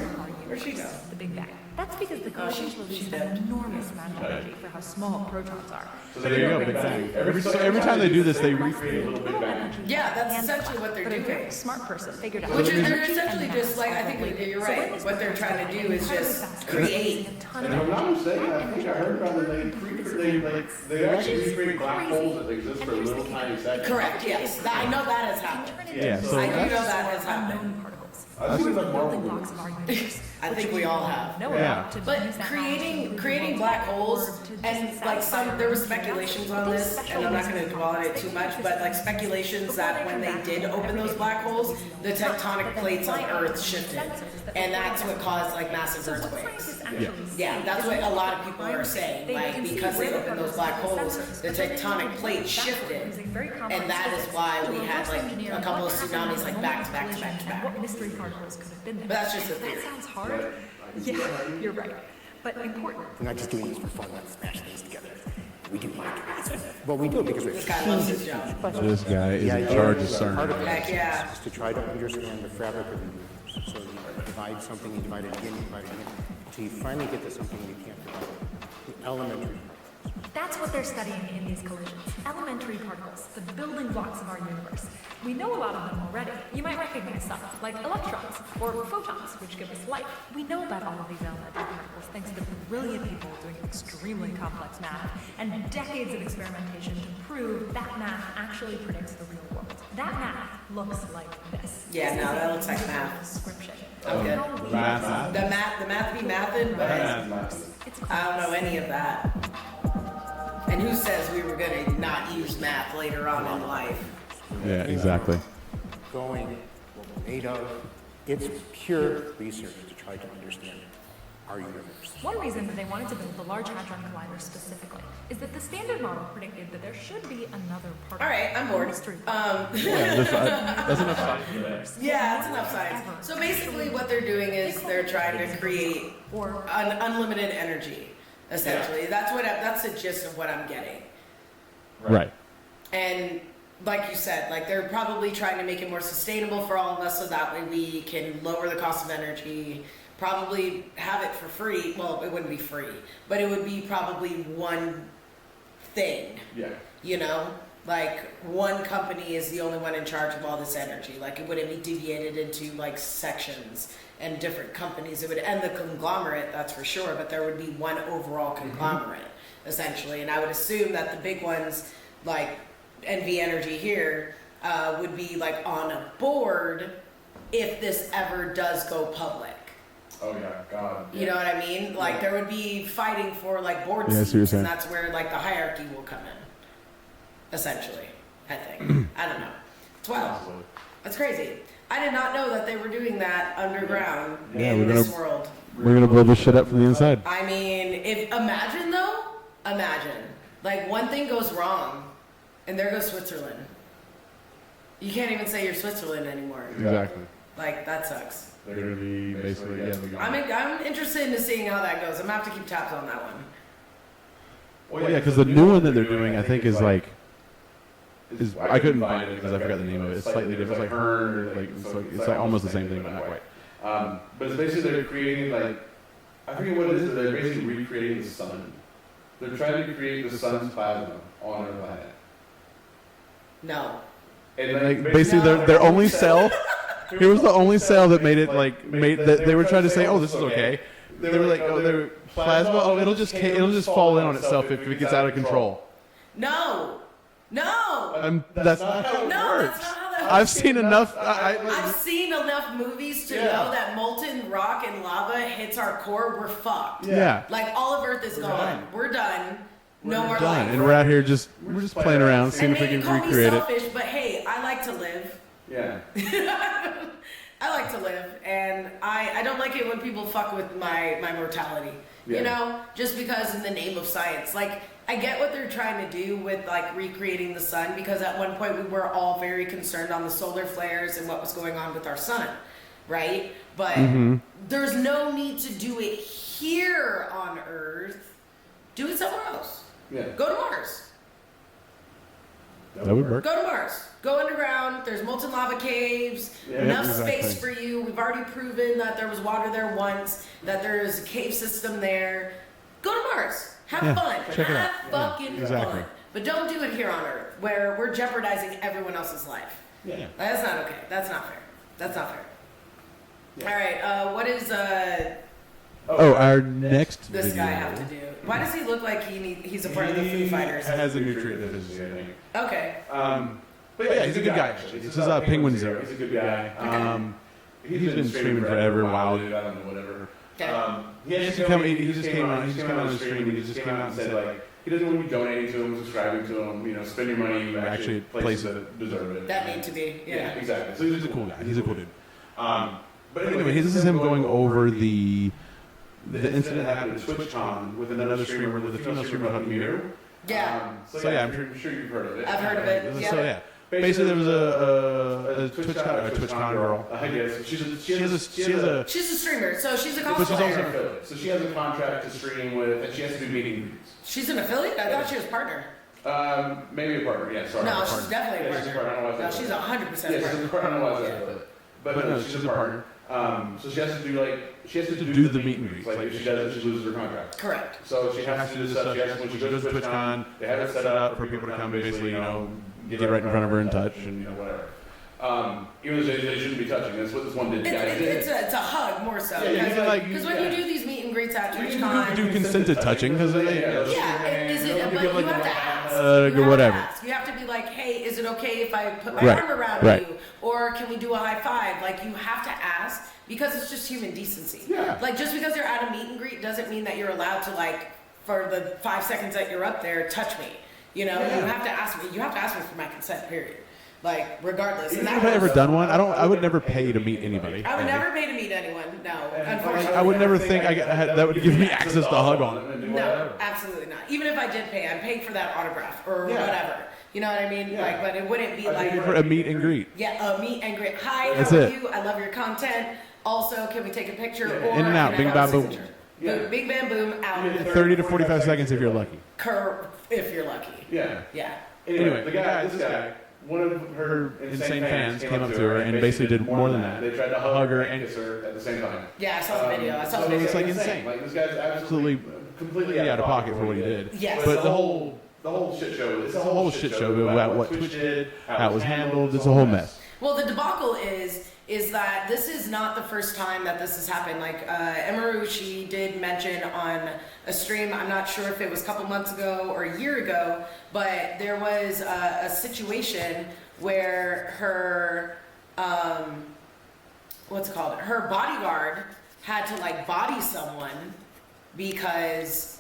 Where'd she go? The Big Bang. That's because the collisions release an enormous amount of energy for how small protons are. So there you go, Big Bang. Every time they do this, they recreate a little Big Bang. Yeah, that's essentially what they're doing. A very smart person figured out. Which is, they're essentially just like, I think you're right. What they're trying to do is just create. And if I'm not mistaken, I think I heard about it. They actually recreate black holes that exist for a little tiny second. Correct. Yes, I know that has happened. Yeah, so I do know that has happened. I think that's Marvel. I think we all have. But creating black holes and like there were speculations on this, and I'm not going to dwell on it too much, but like speculations that when they did open those black holes, the tectonic plates on Earth shifted, and that's what caused like massive earthquakes. Yeah, that's what a lot of people are saying. Like because they opened those black holes, the tectonic plates shifted, and that is why we had like a couple of tsunamis like back to back to back to back. Mystery particles could have been there. But that's just a theory. That sounds hard. Yeah, you're right. But important. We're not just doing this for fun, let's smash things together. We do like it. Well, we do it because we're This guy loves his job. This guy is in charge of part of CERN. it Heck yeah. is to try to understand the fabric of the universe. So you divide something, you divide it again, you divide it again, until you finally get to something you can't divide. The elementary. That's what they're studying in these collisions. Elementary particles, the building blocks of our universe. We know a lot of them already. You might recognize some, like electrons or photons, which give us light. We know about all of these elementary particles thanks to brilliant people doing extremely complex math and decades of experimentation to prove that math actually predicts the real world. That math looks like this. Yeah, no, that looks like math. Description. I'm good. Math. The math be mathin', but I don't know any of that. And who says we were going to not use math later on in life? Yeah, exactly. Going, what we're made of. It's pure research to try to understand our universe. One reason that they wanted to build the Large Hadron Collider specifically is that the standard model predicted that there should be another particle. All right, I'm bored. That's enough science. Yeah, that's enough science. So basically what they're doing is they're trying to create unlimited energy, essentially. That's the gist of what I'm getting. Right. And like you said, like they're probably trying to make it more sustainable for all of us so that way we can lower the cost of energy, probably have it for free. Well, it wouldn't be free, but it would be probably one thing. Yeah. You know? Like one company is the only one in charge of all this energy. Like it wouldn't be deviated into like sections and different companies. It would end the conglomerate, that's for sure, but there would be one overall conglomerate, essentially. And I would assume that the big ones, like NV Energy here, would be like on a board if this ever does go public. Oh yeah, God. You know what I mean? Like there would be fighting for like board Yeah, I see what you're seats, saying. and that's where like the hierarchy will come in. Essentially, I think. I don't know. It's wild. That's crazy. I did not know that they were doing that underground in this world. We're gonna blow this shit up from the inside. I mean, imagine like one thing goes wrong, And there goes Switzerland. You can't even say you're Switzerland anymore. Exactly. Like, that sucks. They're going to be basically, yeah. I'm interested in seeing how that goes. I'm going to have to keep tabs on that one. Well, yeah, because the new one that they're doing, I think, is like, I couldn't find it because I forgot the name of it. It's slightly different. It's like Hearn, or like, it's like almost the same thing, but not quite. But it's basically they're creating, like, I forget what it is, they're basically recreating the sun. They're trying to create the sun's plasma on our planet. No. And like basically their only cell. Here was the only cell that made it that they were trying to say, oh, this is okay. They were like, oh, their plasma, oh, it'll just fall in on itself if it gets out of control. No. That's not how it works. That's not how that I've seen enough. I've seen enough movies to know that molten rock and lava hits our core, we're fucked. Yeah. Like, all of Earth is gone. We're done. No more done, life. and we're out here we're just playing around, seeing if we can recreate it. Selfish, but hey, I like to live. Yeah. I like to live, and I don't like it when people fuck with my mortality. Yeah. You know, just because in the name of science. Like, I get what they're trying to do with like recreating the sun, because at one point we were all very concerned on the solar flares and what was going on with our sun, right? But there's no need to do it here on Earth. Do it somewhere else. Yeah. Go to Mars. That would work. Go to Mars. Go underground. There's molten lava caves. Enough space for you. We've already proven that there was water there once, that there is a cave system there. Go to Mars. Have fun. Check it out. Have fucking fun. But don't do it here on Earth, where we're jeopardizing everyone else's life. Yeah. That's not okay. That's not fair. That's not fair. Yeah. All right. What is our next this video guy have to do? Why does he look like he's a part of the Foo Fighters? Has a nutrient deficiency, I think. Okay. But yeah, he's a good guy, actually. This is Penguin Zero. He's a good guy. He's been streaming forever, wild. I don't know, whatever. He just came out on the stream, and he just came out and said, like, he doesn't want to be donating to him, subscribing to him, you know, spend your money actually places that deserve it. That need to be, Yeah, exactly. So he's a cool guy. He's a cool dude. But anyway, this is him going over the incident that happened at TwitchCon with another streamer, with a female streamer called Miru. Yeah. So yeah, I'm sure you've heard of it. I've heard of it. Yeah. So yeah. Basically, there was a TwitchCon girl. I guess She's a streamer, so she's a cosplayer. But she's also an affiliate. So she has a contract to stream with, and she has to do meeting greets. She's an affiliate? I thought she was a partner. Maybe a partner. Yeah, sorry. No, she's definitely a partner. She's a partner. I don't know why I said No, that. she's 100% Yeah, a she's a partner. partner. I don't know why I said that. But no, she's a partner. So she has to do the meet and greets. Like if she doesn't, she loses her contract. Correct. So she has to do this stuff. When she goes to TwitchCon, they have it set up for people to come, basically, you know, get right in front of her and touch, and you know, whatever. Even though they shouldn't be touching. That's what this one did. It's a hug more so. Because when you do these meet and greets at TwitchCon, you do consented touching because is it? But you have to ask. Whatever. You have to be like, hey, is it okay if I put my Right. arm around Right. you, or can we do a high five? Like, you have to ask, because it's just human decency. Yeah. Like, just because you're at a meet and greet doesn't mean that you're allowed to, like, for the 5 seconds that you're up there, touch me. You know, you have to ask me. You have to ask me for my consent. Period. Like, regardless. And Have I ever done one? I would never pay to meet anybody. I would never pay to meet anyone. No, unfortunately. I would never think that would give me access to hug on them. No, absolutely not. Even if I did pay, I'm paying for that autograph or whatever. You know what I mean? Like, but it wouldn't be like For a meet and greet. a meet and greet. Hi, That's how are it. you? I love your content. Also, can we take a picture? Or In and out, can I bing, have a bam, boom. signature? Boom, bing, bam, boom, out. 30 to 45 seconds if you're lucky. If you're lucky. Yeah. Yeah. Anyway, this guy, one of her insane fans came up to her and basically did more than that. They tried to hug her and kiss her at the same time. Yeah, I saw the video. So it's like insane. Like, this guy's absolutely, completely out of pocket for what he did. Yes. But the whole shit show. It's a whole shit show about what Twitch did, how it was handled. It's a whole mess. Well, the debacle is that this is not the first time that this has happened. Like, Emaru, she did mention on a stream, I'm not sure if it was a couple months ago or a year ago, but there was a situation where her, her bodyguard had to, like, body someone because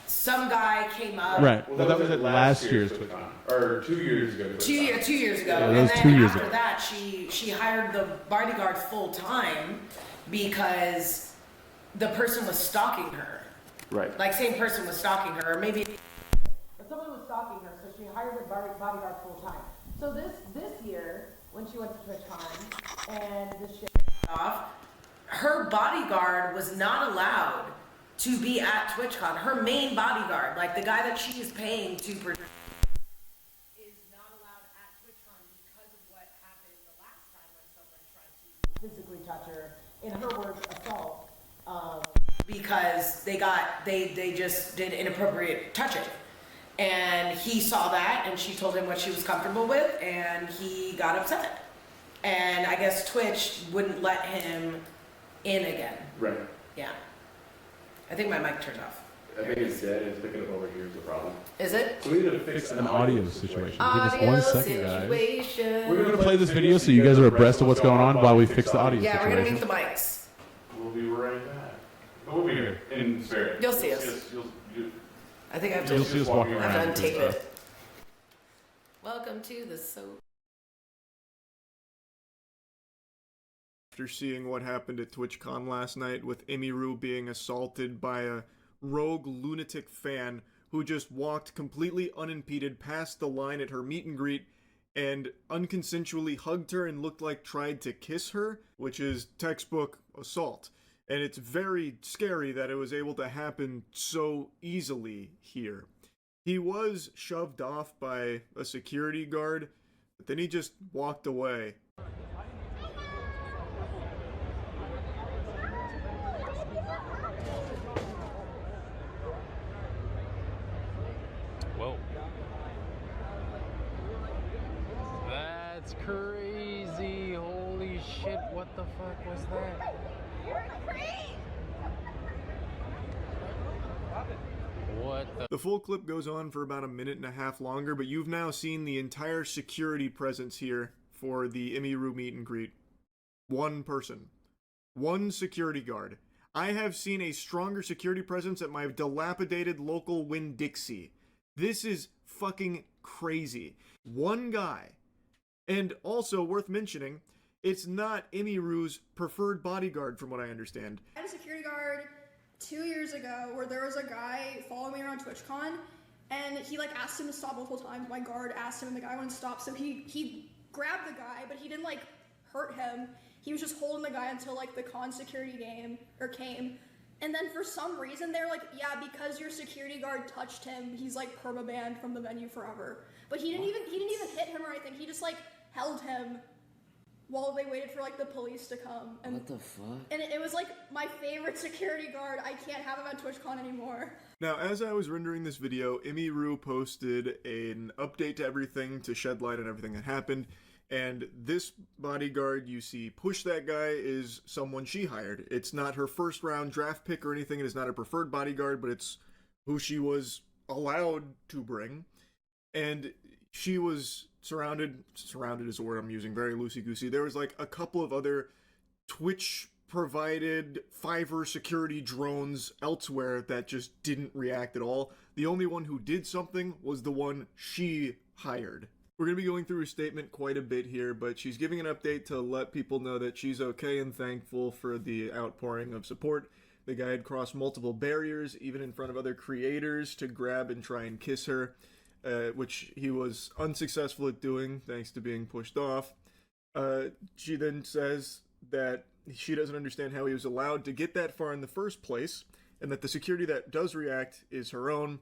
some guy came up. Right. Well, that was at last year's TwitchCon. Or 2 years ago. 2 years ago. Yeah, that and was then 2 years after ago. that, she hired the bodyguard full time because the person was stalking her. Right. Like, same person was stalking her, or maybe someone was stalking her, so she hired a bodyguard full time. So this year, when she went to TwitchCon and the shit off, her bodyguard was not allowed to be at TwitchCon. Her main bodyguard, like the guy that she is paying to protect, is not allowed at TwitchCon because of what happened the last time when someone tried to physically touch her. In her words, assault. Because they just did inappropriate touching. And he saw that, and she told him what she was comfortable with, and he got upset. And I guess Twitch wouldn't let him in again. Right. Yeah. I think my mic turned off. I think it's dead. It's picking up over here is the problem. Is it? So we need to fix An audio situation. Give us Audio 1 second, guys. situation. We're going to play this video so you guys are abreast of what's going on while we fix the audio Yeah, situation. we're going to mute the mics. We'll be right back. But we'll be here in spirit. You'll see us. I think I have to, You'll see us walking I have around to and untape stuff. it. Welcome to the soap. After seeing what happened at TwitchCon last night with Emiru being assaulted by a rogue lunatic fan who just walked completely unimpeded past the line at her meet and greet and unconsensually hugged her and looked like tried to kiss her, which is textbook assault. And it's very scary that it was able to happen so easily here. He was shoved off by a security guard, but then he just walked away. Whoa. That's crazy. Holy shit, what the fuck was that? What The full clip goes on for about a minute and a half longer, but you've now seen the entire security presence here for the Emiru meet and greet. One person. One security guard. I have seen a stronger security presence at my dilapidated local Winn-Dixie. This is fucking crazy. One guy. And also worth mentioning, it's not Emiru's preferred bodyguard from what I understand. I had a security guard 2 years ago where there was a guy following me around TwitchCon and he like asked him to stop multiple times. My guard asked him and the guy wouldn't stop, so he grabbed the guy, but he didn't like hurt him. He was just holding the guy until like the con security came. And then for some reason they're like, yeah, because your security guard touched him, he's like permabanned from the venue forever. But he didn't even hit him or anything. He just like held him while they waited for like the police to come. And, what the fuck? And it was like my favorite security guard. I can't have him at TwitchCon anymore. Now, as I was rendering this video, Emiru posted an update to everything to shed light on everything that happened. And this bodyguard you see push that guy is someone she hired. It's not her first round draft pick or anything. It is not a preferred bodyguard, but it's who she was allowed to bring. And she was surrounded is the word I'm using, very loosey-goosey. There was like a couple of other Twitch-provided Fiverr security drones elsewhere that just didn't react at all. The only one who did something was the one she hired. We're going to be going through her statement quite a bit here, but she's giving an update to let people know that she's okay and thankful for the outpouring of support. The guy had crossed multiple barriers, even in front of other creators, to grab and try and kiss her, which he was unsuccessful at doing, thanks to being pushed off. She then says that she doesn't understand how he was allowed to get that far in the first place, and that the security that does react is her own,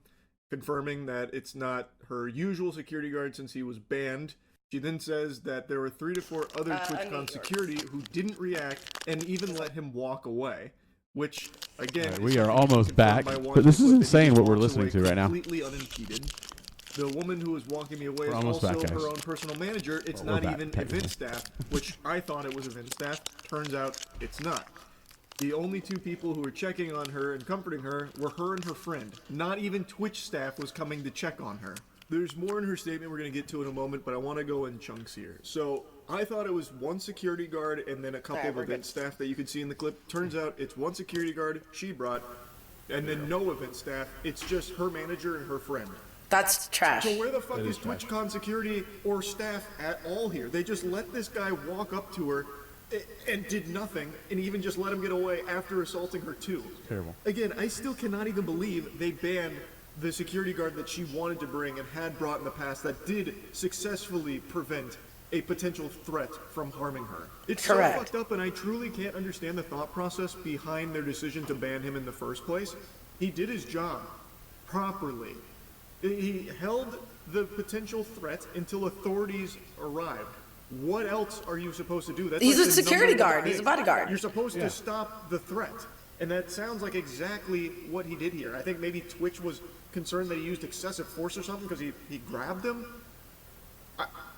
confirming that it's not her usual security guard since he was banned. She then says that there were 3 to 4 other TwitchCon security who didn't react and even let him walk away, which, again, right, we are almost back, but this is insane what we're listening to right now. Completely unimpeded. The woman who was walking me away is also back, her own personal manager. It's not even event staff, which I thought it was event staff. Turns out it's not. The only 2 people who were checking on her and comforting her were her and her friend. Not even Twitch staff was coming to check on her. There's more in her statement we're going to get to in a moment, but I want to go in chunks here. So, I thought it was 1 security guard and then a couple of event staff that you could see in the clip. Turns out it's 1 security guard she brought, and then no event staff. It's just her manager and her friend. That's trash. So where the fuck is TwitchCon security or staff at all here? They just let this guy walk up to her and did nothing, and even just let him get away after assaulting her too. Terrible. Again, I still cannot even believe they banned the security guard that she wanted to bring and had brought in the past that did successfully prevent a potential threat from harming her. It's Correct. so fucked up, and I truly can't understand the thought process behind their decision to ban him in the first place. He did his job properly. He held the potential threat until authorities arrived. What else are you supposed to do? That's He's like a the security number one guard. thing. He's a bodyguard. You're supposed to stop the threat. And that sounds like exactly what he did here. I think maybe Twitch was concerned that he used excessive force or something because he grabbed him.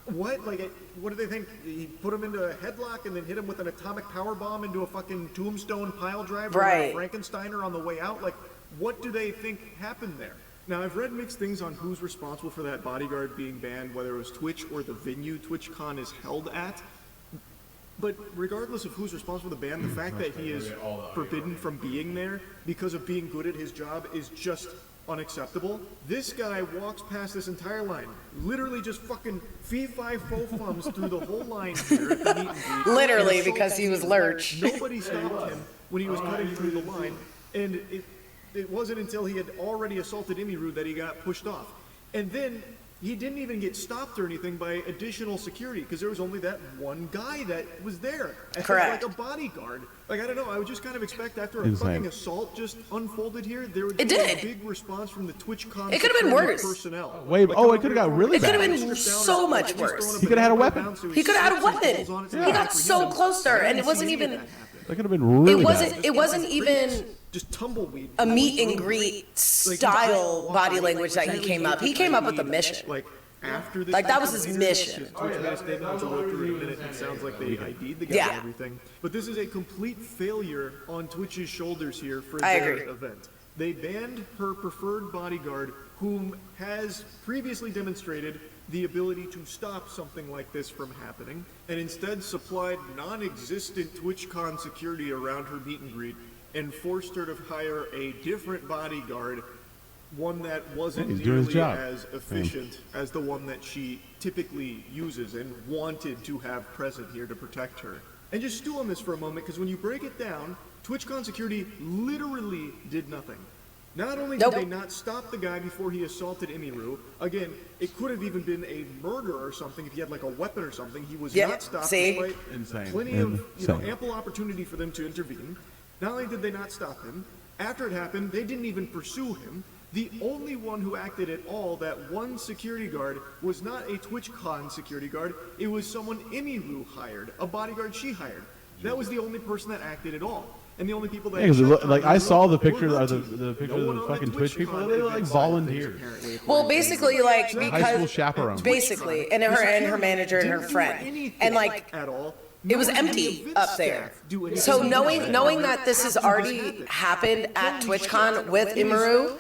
What? Like, what do they think? He put him into a headlock and then hit him with an atomic power bomb into a fucking tombstone pile driver Right. like Frankensteiner on the way out? Like, what do they think happened there? Now, I've read mixed things on who's responsible for that bodyguard being banned, whether it was Twitch or the venue TwitchCon is held at. But regardless of who's responsible for the ban, the fact that he is forbidden from being there because of being good at his job is just unacceptable. This guy walks past this entire line, literally just fucking fee-fi-fo-fums through the whole line here at the meet and greet. Literally, And because he was lurch. Nobody stopped him when he was cutting through the line, and it wasn't until he had already assaulted Imiru that he got pushed off. And then he didn't even get stopped or anything by additional security because there was only that one guy that was there. Correct. Like a bodyguard. Like, I don't know, I would just kind of expect after a Insane. fucking assault just unfolded here, there would be It did. a big response from the TwitchCon It could have been security worse. personnel. Wait, oh, it could have got really It could bad. have been so much worse. He could have had a weapon. He could have had a weapon. He got so close to her, and it wasn't even. That could have been really bad. It wasn't even just tumbleweed. a meet and greet style body language that he came up. He came up with a mission. Like, after this, Like, that was his mission. Twitch made a statement, which we'll go through in a minute. It sounds like they ID'd the guy and everything. But this is a complete failure on Twitch's shoulders here for I their agree. event. They banned her preferred bodyguard, whom has previously demonstrated the ability to stop something like this from happening, and instead supplied non-existent TwitchCon security around her meet and greet, and forced her to hire a different bodyguard, one that wasn't He's doing his nearly job. as efficient as the one that she typically uses and wanted to have present here to protect her. And just stew on this for a moment, because when you break it down, TwitchCon security literally did nothing. Not only did they not stop the guy before he assaulted Imiru, again, it could have even been a murder or something if he had like a weapon or something. He was not stopped despite plenty of ample opportunity for them to intervene. Not only did they not stop him, after it happened, they didn't even pursue him. The only one who acted at all, that one security guard, was not a TwitchCon security guard. It was someone Imiru hired, a bodyguard she hired. That was the only person that acted at all. And the only people that Like I saw the picture of the picture of the fucking Twitch people. They look like volunteers. Well, basically, like High because school chaperones. basically, and her manager and her friend, and like at all. It was empty up there. So knowing that this has already happened at TwitchCon with Imiru,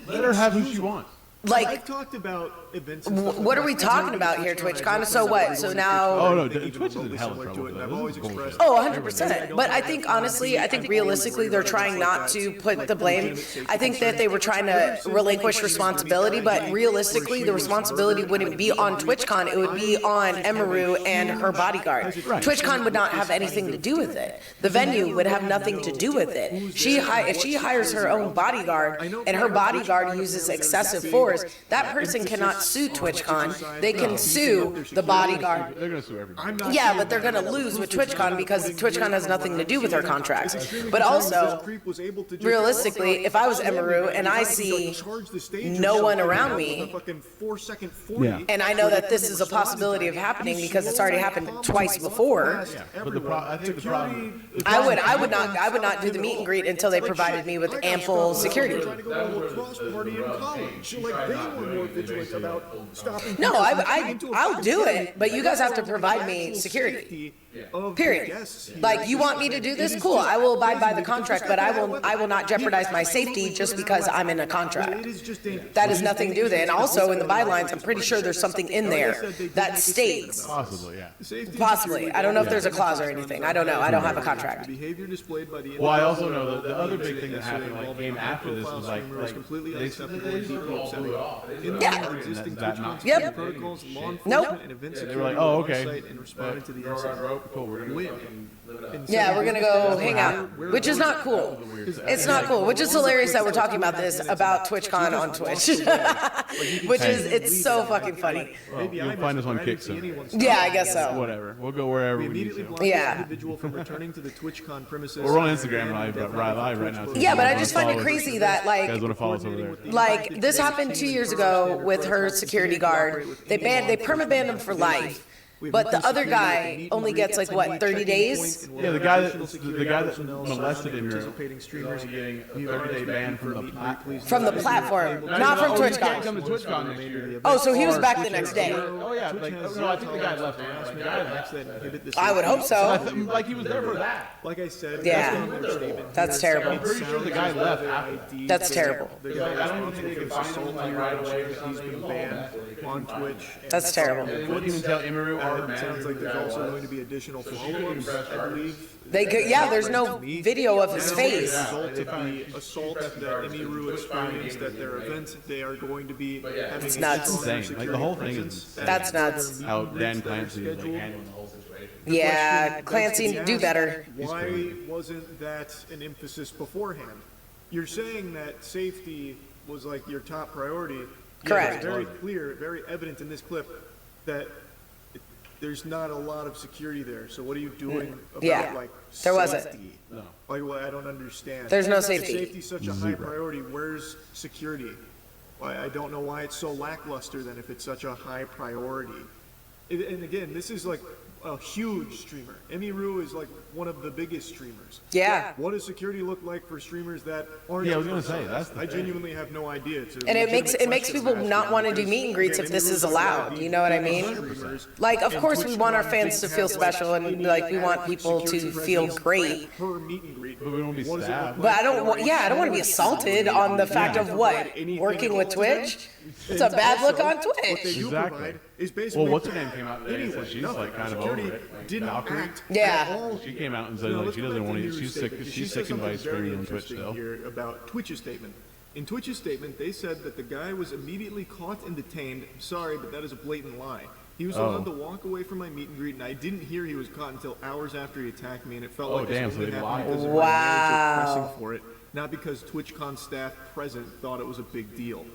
Let her have who she wants. like, I've talked about events. what are we talking about here, TwitchCon? So what? So now. Oh no, Twitch is in hell of trouble. I've always expressed. Oh, 100%. But I think, honestly, I think realistically, they're trying not to put the blame. I think that they were trying to relinquish responsibility, but realistically, the responsibility wouldn't be on TwitchCon. It would be on Emiru and her bodyguard. TwitchCon would not have anything to do with it. The venue would have nothing to do with it. If she hires her own bodyguard and her bodyguard uses excessive force, that person cannot sue TwitchCon. They can sue the bodyguard. They're gonna sue everybody. Yeah, but they're going to lose with TwitchCon because TwitchCon has nothing to do with her contracts. But also, realistically, if I was Emiru and I see no one around me, and I know that this is a possibility of happening because it's already happened twice before, But I think the problem. I would not do the meet and greet until they provided me with ample security. No, I'll do it, but you guys have to provide me security. Period. Like, you want me to do this? Cool. I will abide by the contract, but I will not jeopardize my safety just because I'm in a contract. That has nothing to do with it. And also in the bylines, I'm pretty sure there's something in there that states. Possibly, yeah. Possibly. I don't know if there's a clause or anything. I don't know. I don't have a contract. Well, I also know that the other big thing that happened, like, came after this was like they said that they all blew it off. Yeah. That not. Yep. Nope. They were like, oh, okay. cool. We're gonna win. Yeah, we're gonna go hang out, which is not cool. It's not cool, which is hilarious that we're talking about this about TwitchCon on Twitch, which is it's so fucking funny. Well, you'll find us on Kick soon. Yeah, I guess so. Whatever, we'll go wherever we need to. Yeah. Individual from returning to the TwitchCon premises. We're on Instagram live right now. Too. Yeah, but I just find it crazy that You guys want to follow us over there? like this happened 2 years ago with her security guard. They perma-banned him for life. But the other guy only gets like what, 30 days? Yeah, the guy that molested him is getting a 30-day ban from the platform, not from TwitchCon. You can't come to TwitchCon. TwitchCon next year. Oh, so he was back the next day. Oh yeah, like no, I think the guy left. I would hope so. Like he was there for that. Like I said, Yeah, that's terrible. I'm pretty sure the guy left after. That's terrible. I don't think they can find him like right away. He's been banned on Twitch. That's terrible. They wouldn't even tell Imiru. It sounds like there's also going to be additional follow-ups, I believe. They could, yeah. There's no video of his face. As a result of the assault that Imiru experienced at their event, they are going to be having It's a nuts. Insane. Like the whole thing is That's nuts. how Dan Clancy is like handling the whole situation. Yeah, Clancy, do better. Why wasn't that an emphasis beforehand? You're saying that safety was like your top priority. Correct. It's very clear, very evident in this clip that there's not a lot of security there. So what are you doing about like there wasn't. safety? No. Like, well, I don't understand. There's no safety. If safety's such a high priority, where's security? I don't know why it's so lackluster then if it's such a high priority. And again, this is like a huge streamer. Emiru is like one of the biggest streamers. Yeah. What does security look like for streamers that aren't? Yeah, I was gonna say that's. I genuinely have no idea. And it makes people not want to do meet and greets if this is allowed. You know what I mean? Like, of course, we want our fans to feel special and like we want people to feel great. Per meet and greet. But we don't be stabbed. But I don't want to be assaulted on the fact of what working with Twitch. It's a bad look on Twitch. Exactly. Well, what's her name came out today and said she's like kind of over it. Like Valkyrie. Yeah. She came out and said like she doesn't want to. She's sickened by streaming on Twitch still. Here about Twitch's statement. In Twitch's statement, they said that the guy was immediately caught and detained. Sorry, but that is a blatant lie. He was allowed to walk away from my meet and greet, and I didn't hear he was caught until hours after he attacked me, and it felt like this only happened because of my manager pressing for it, not because TwitchCon staff present thought it was a big deal.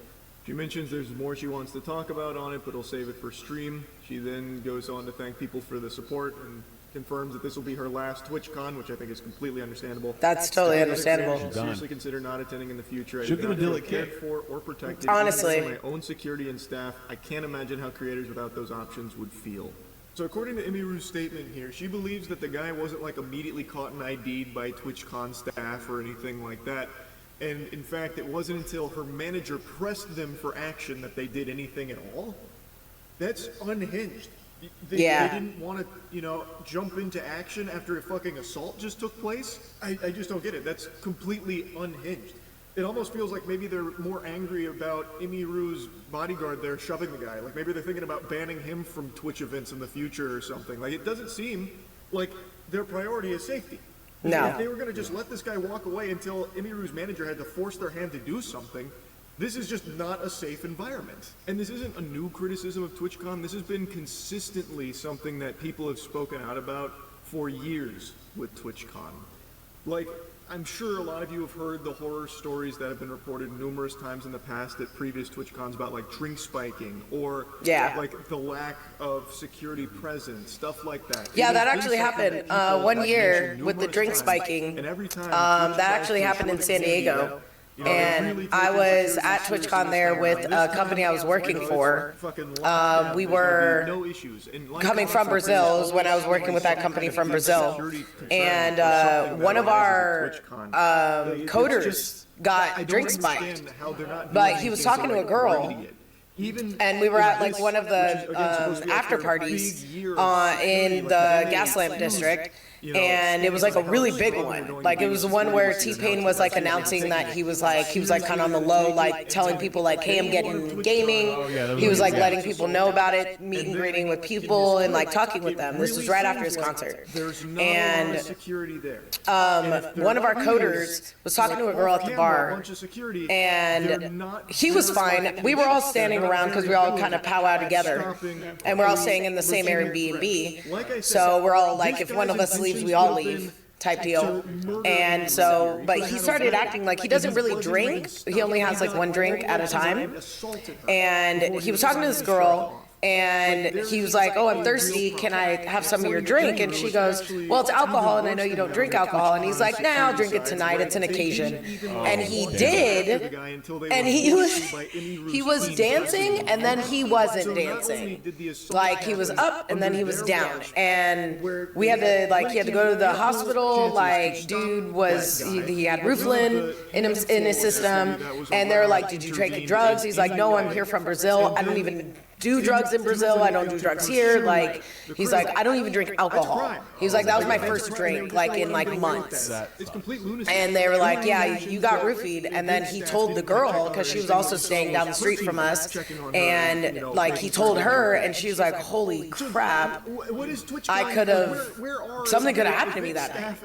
She mentions there's more she wants to talk about on it, but will save it for stream. She then goes on to thank people for the support and confirms that this will be her last TwitchCon, which I think is completely understandable. That's totally understandable. She'll seriously consider not attending in the future. She'll get a deal at cared for or protected. Honestly. Even for my own security and staff, I can't imagine how creators without those options would feel. So according to Imiru's statement here, she believes that the guy wasn't like immediately caught and ID'd by TwitchCon staff or anything like that. And in fact, it wasn't until her manager pressed them for action that they did anything at all. That's unhinged. They didn't want to, jump into action after a fucking assault just took place. I just don't get it. That's completely unhinged. It almost feels like maybe they're more angry about Imiru's bodyguard there shoving the guy. Like maybe they're thinking about banning him from Twitch events in the future or something. Like it doesn't seem like their priority is safety. No. If they were going to just let this guy walk away until Imiru's manager had to force their hand to do something, this is just not a safe environment. And this isn't a new criticism of TwitchCon. This has been consistently something that people have spoken out about for years with TwitchCon. Like, I'm sure a lot of you have heard the horror stories that have been reported numerous times in the past at previous TwitchCons about like drink spiking or like the lack of security present, stuff like that. Yeah, that actually happened 1 year with the drink spiking. And every time that actually happened in San Diego. And I was at TwitchCon there with a company I was working for. We were coming from Brazil. It was when I was working with that company from Brazil. And one of our coders got drink spiked. But he was talking to a girl. And we were at like one of the after parties in the Gaslamp district. and it was like a really big one. Like it was the one where T-Pain was like announcing that he was like kind of on the low, like telling people like, hey, I'm getting into gaming. He was like letting people know about it, meet and greeting with people and like talking with them. This was right after his concert. And one of our coders was talking to a girl at the bar, and he was fine. We were all standing around because we all kind of powwow together, and we're all staying in the same Airbnb. So we're all like, if one of us leaves, we all leave type deal. And so, but he started acting like he doesn't really drink. He only has like one drink at a time. And he was talking to this girl, and he was like, oh, I'm thirsty. Can I have some of your drink? And she goes, well, it's alcohol, and I know you don't drink alcohol. And he's like, nah, I'll drink it tonight. It's an occasion. And he did. And he was dancing, and then he wasn't dancing. Like, he was up, and then he was down. And we had to, like, he had to go to the hospital. Like, dude was, he had Rooflin in his system. And they're like, did you take drugs? He's like, no, I'm here from Brazil. I don't even do drugs in Brazil. I don't do drugs here. Like, he's like, I don't even drink alcohol. He was like, that was my first drink, like in like months. And they were like, yeah, you got roofied. And then he told the girl, because she was also staying down the street from us, and like he told her, and she was like, holy crap, I could have, something could have happened to me that night.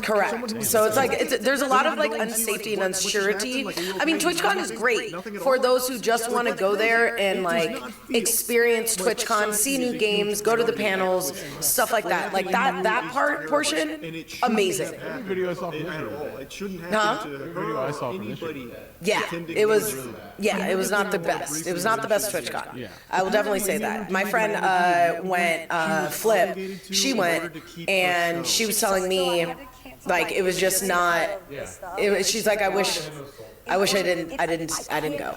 Correct. So it's like, there's a lot of like unsafety and unsurety. I mean, TwitchCon is great for those who just want to go there and like experience TwitchCon, see new games, go to the panels, stuff like that. Like that portion, amazing. Video I saw from it shouldn't happen to video I saw from anybody. Yeah, it was. Yeah, it was not the best. It was not the best TwitchCon. Yeah. I will definitely say that. My friend went. Flip. She went, and she was telling me, like, it was just not. She's like, I wish I didn't go.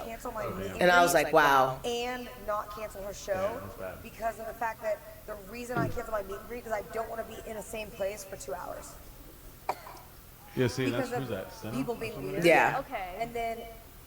And I was like, wow. And not cancel her show because of the fact that the reason I canceled my meet and greet is I don't want to be in the same place for 2 hours. Yeah, see, Because who's of that? people being weird. Yeah. Okay. And then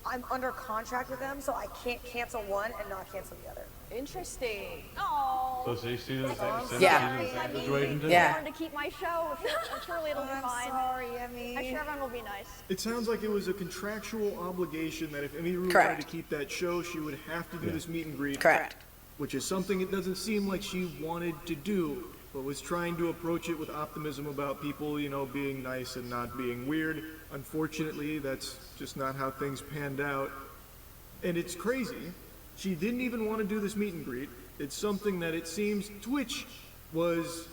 I'm under contract with them, so I can't cancel one and not cancel the other. Interesting. Oh. So you see the same Yeah. situation too? Yeah. I wanted to keep my show. Surely it'll be fine. Sorry, Emmy. I'm sure everyone will be nice. It sounds like it was a contractual obligation that if Emmy Rue Correct. tried to keep that show, she would have to do this meet and greet. Correct. Which is something it doesn't seem like she wanted to do, but was trying to approach it with optimism about people, being nice and not being weird. Unfortunately, that's just not how things panned out. And it's crazy. She didn't even want to do this meet and greet. It's something that it seems Twitch was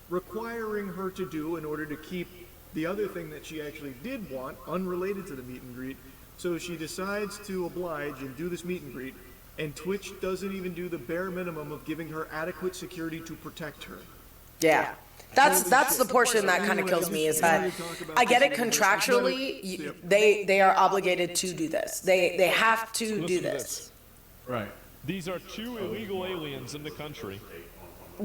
requiring her to do in order to keep the other thing that she actually did want, unrelated to the meet and greet. So she decides to oblige and do this meet and greet, and Twitch doesn't even do the bare minimum of giving her adequate security to protect her. Yeah. That's the portion that kind of kills me, is that I get it contractually, they are obligated to do this. They have to do this. Right. These are 2 illegal aliens in the country.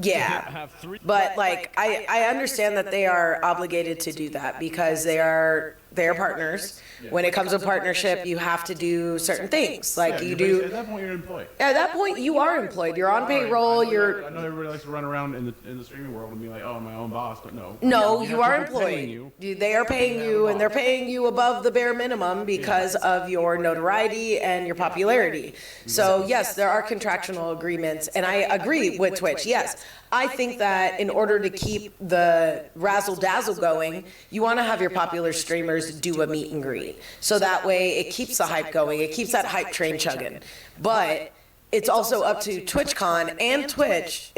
Yeah, but like I understand that they are obligated to do that because they are partners. When it comes to partnership, you have to do certain things. Like you do. At that point, you're employed. At that point, you are employed. You're on payroll. I know everybody likes to run around in the streaming world and be like, "Oh, I'm my own boss," but no. No, you are employed. They are paying you, and they're paying you above the bare minimum because of your notoriety and your popularity. So yes, there are contractual agreements, and I agree with Twitch. Yes. I think that in order to keep the razzle dazzle going, you want to have your popular streamers do a meet and greet. So that way it keeps the hype going. It keeps that hype train chugging. But it's also up to TwitchCon and Twitch.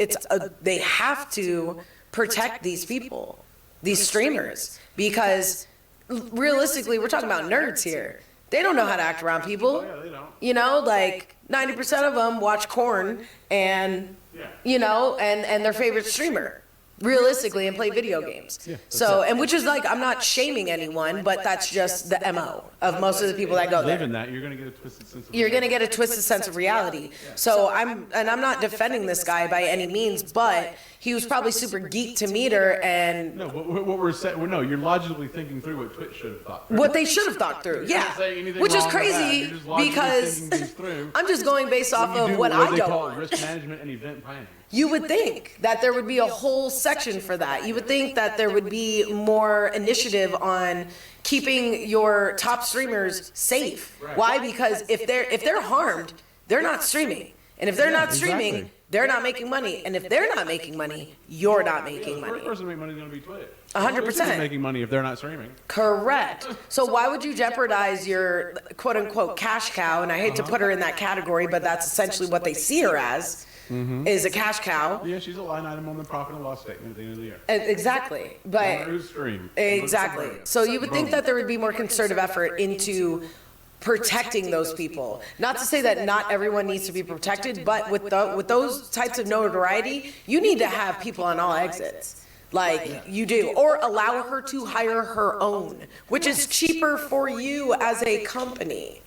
They have to protect these people, these streamers, because realistically, we're talking about nerds here. They don't know how to act around people. Like 90% of them watch Korn and and their favorite streamer, realistically, and play video games. So, and which is like, I'm not shaming anyone, but that's just the MO of most of the people that go there. Live in that, you're going to get a twisted sense of reality. You're going to get a twisted sense of reality. So I'm not defending this guy by any means, but he was probably super geeked to meet her, and no, what we're saying, no, you're logically thinking through what Twitch should have thought through. What they should have thought through, yeah. Which is crazy because I'm just going based off of what I don't want. Risk management and event planning. You would think that there would be a whole section for that. You would think that there would be more initiative on keeping your top streamers safe. Why? Because if they're harmed, they're not streaming. And if they're not streaming, exactly. they're not making money. And if they're not making money, you're not making money. The first person to make money is going to be Twitch. 100%. Making money if they're not streaming. Correct. So why would you jeopardize your quote unquote cash cow? And I hate to put her in that category, but that's essentially what they see her as, is a cash cow. Yeah, she's a line item on the profit and loss statement at the end of the year. Exactly. But Stream. exactly. So you would think that there would be more concerted effort into protecting those people. Not to say that not everyone needs to be protected, but with those types of notoriety, you need to have people on all exits. Like you do, or allow her to hire her own, which is cheaper for you as a company.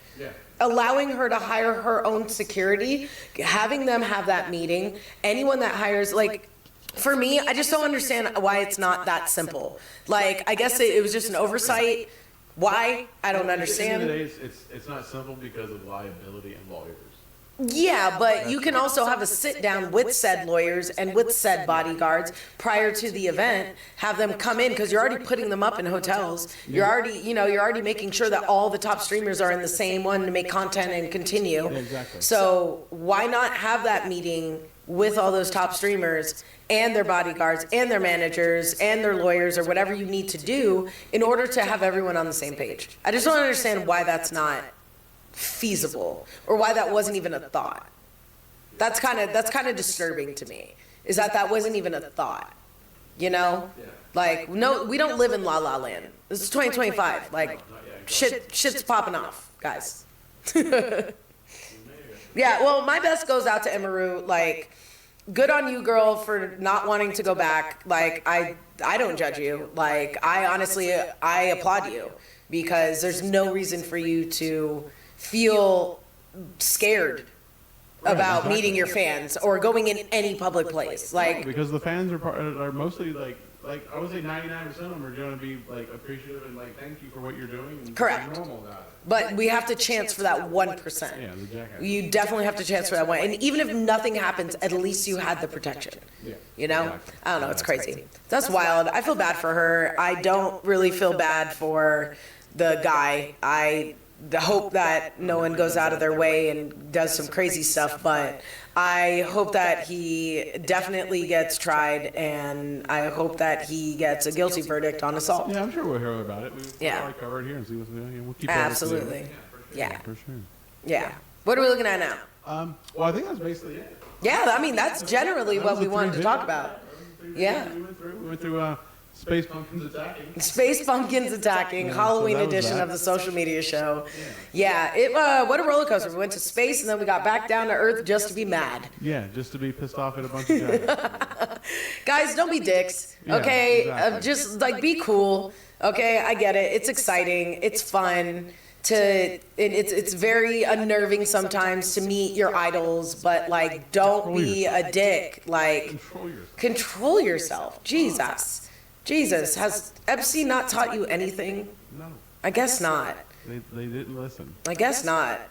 Allowing her to hire her own security, having them have that meeting, anyone that hires, like, for me, I just don't understand why it's not that simple. Like, I guess it was just an oversight. Why? I don't understand. At the end of the day, it's not simple because of liability and lawyers. Yeah, but you can also have a sit down with said lawyers and with said bodyguards prior to the event. Have them come in because you're already putting them up in hotels. You're already making sure that all the top streamers are in the same one to make content and continue. Exactly. So why not have that meeting with all those top streamers and their bodyguards and their managers and their lawyers or whatever you need to do in order to have everyone on the same page? I just don't understand why that's not feasible or why that wasn't even a thought. That's kind of disturbing to me, is that wasn't even a thought, you know? Like, no, we don't live in La La Land. This is 2025. Like, shit's popping off, guys. Yeah, well, my best goes out to Emaru. Like, good on you, girl, for not wanting to go back. Like, I don't judge you. Like, I applaud you because there's no reason for you to feel scared about meeting your fans or going in any public place. Like, because the fans are mostly like I would say 99% of them are going to be like appreciative and like thank you for what you're doing. And correct. Normal about it. But we have to chance for that 1%. Yeah, the jackass. You definitely have to chance for that one. And even if nothing happens, at least you had the protection. Yeah. You know? I don't know. It's crazy. That's wild. I feel bad for her. I don't really feel bad for the guy. I hope that no one goes out of their way and does some crazy stuff, but I hope that he definitely gets tried, and I hope that he gets a guilty verdict on assault. Yeah, I'm sure we'll hear about it. We'll probably cover it here and see what's going on. We'll keep absolutely. Yeah. For sure. Yeah. What are we looking at now? Well, I think that's basically it. Yeah, I mean, that's generally what we wanted to talk about. Yeah. We went through Space Pumpkins Attacking. Space Pumpkins Attacking, Halloween edition of the social media show. Yeah, what a roller coaster. We went to space and then we got back down to Earth just to be mad. Yeah, just to be pissed off at a bunch of guys. Guys, don't be dicks, Yeah, okay? exactly. Just, like, be cool, okay? I get it. It's exciting. It's fun. It's very unnerving sometimes to meet your idols, but, like, don't be a dick. Like, control yourself. Jesus, has Epstein not taught you anything? No. I guess not. They didn't listen. I guess not.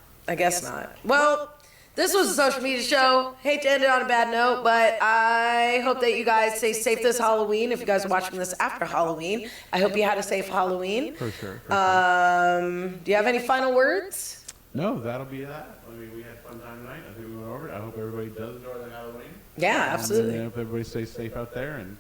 Well, this was a social media show. Hate to end it on a bad note, but I hope that you guys stay safe this Halloween. If you guys are watching this after Halloween, I hope you had a safe Halloween. For sure. Do you have any final words? No, that'll be that. I mean, we had a fun time tonight. I think we went over it. I hope everybody does enjoy the Halloween. Yeah, absolutely. I hope everybody stays safe out there and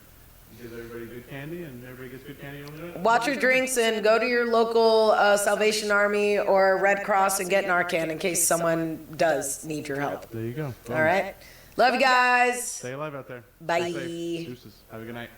gives everybody good candy, and everybody gets good candy on the Watch your drinks and go to your local Salvation Army or Red Cross and get Narcan in case someone does need your help. There you go. All right. Love you guys. Stay alive out there. Bye. Stay safe. Deuces. Have a good night.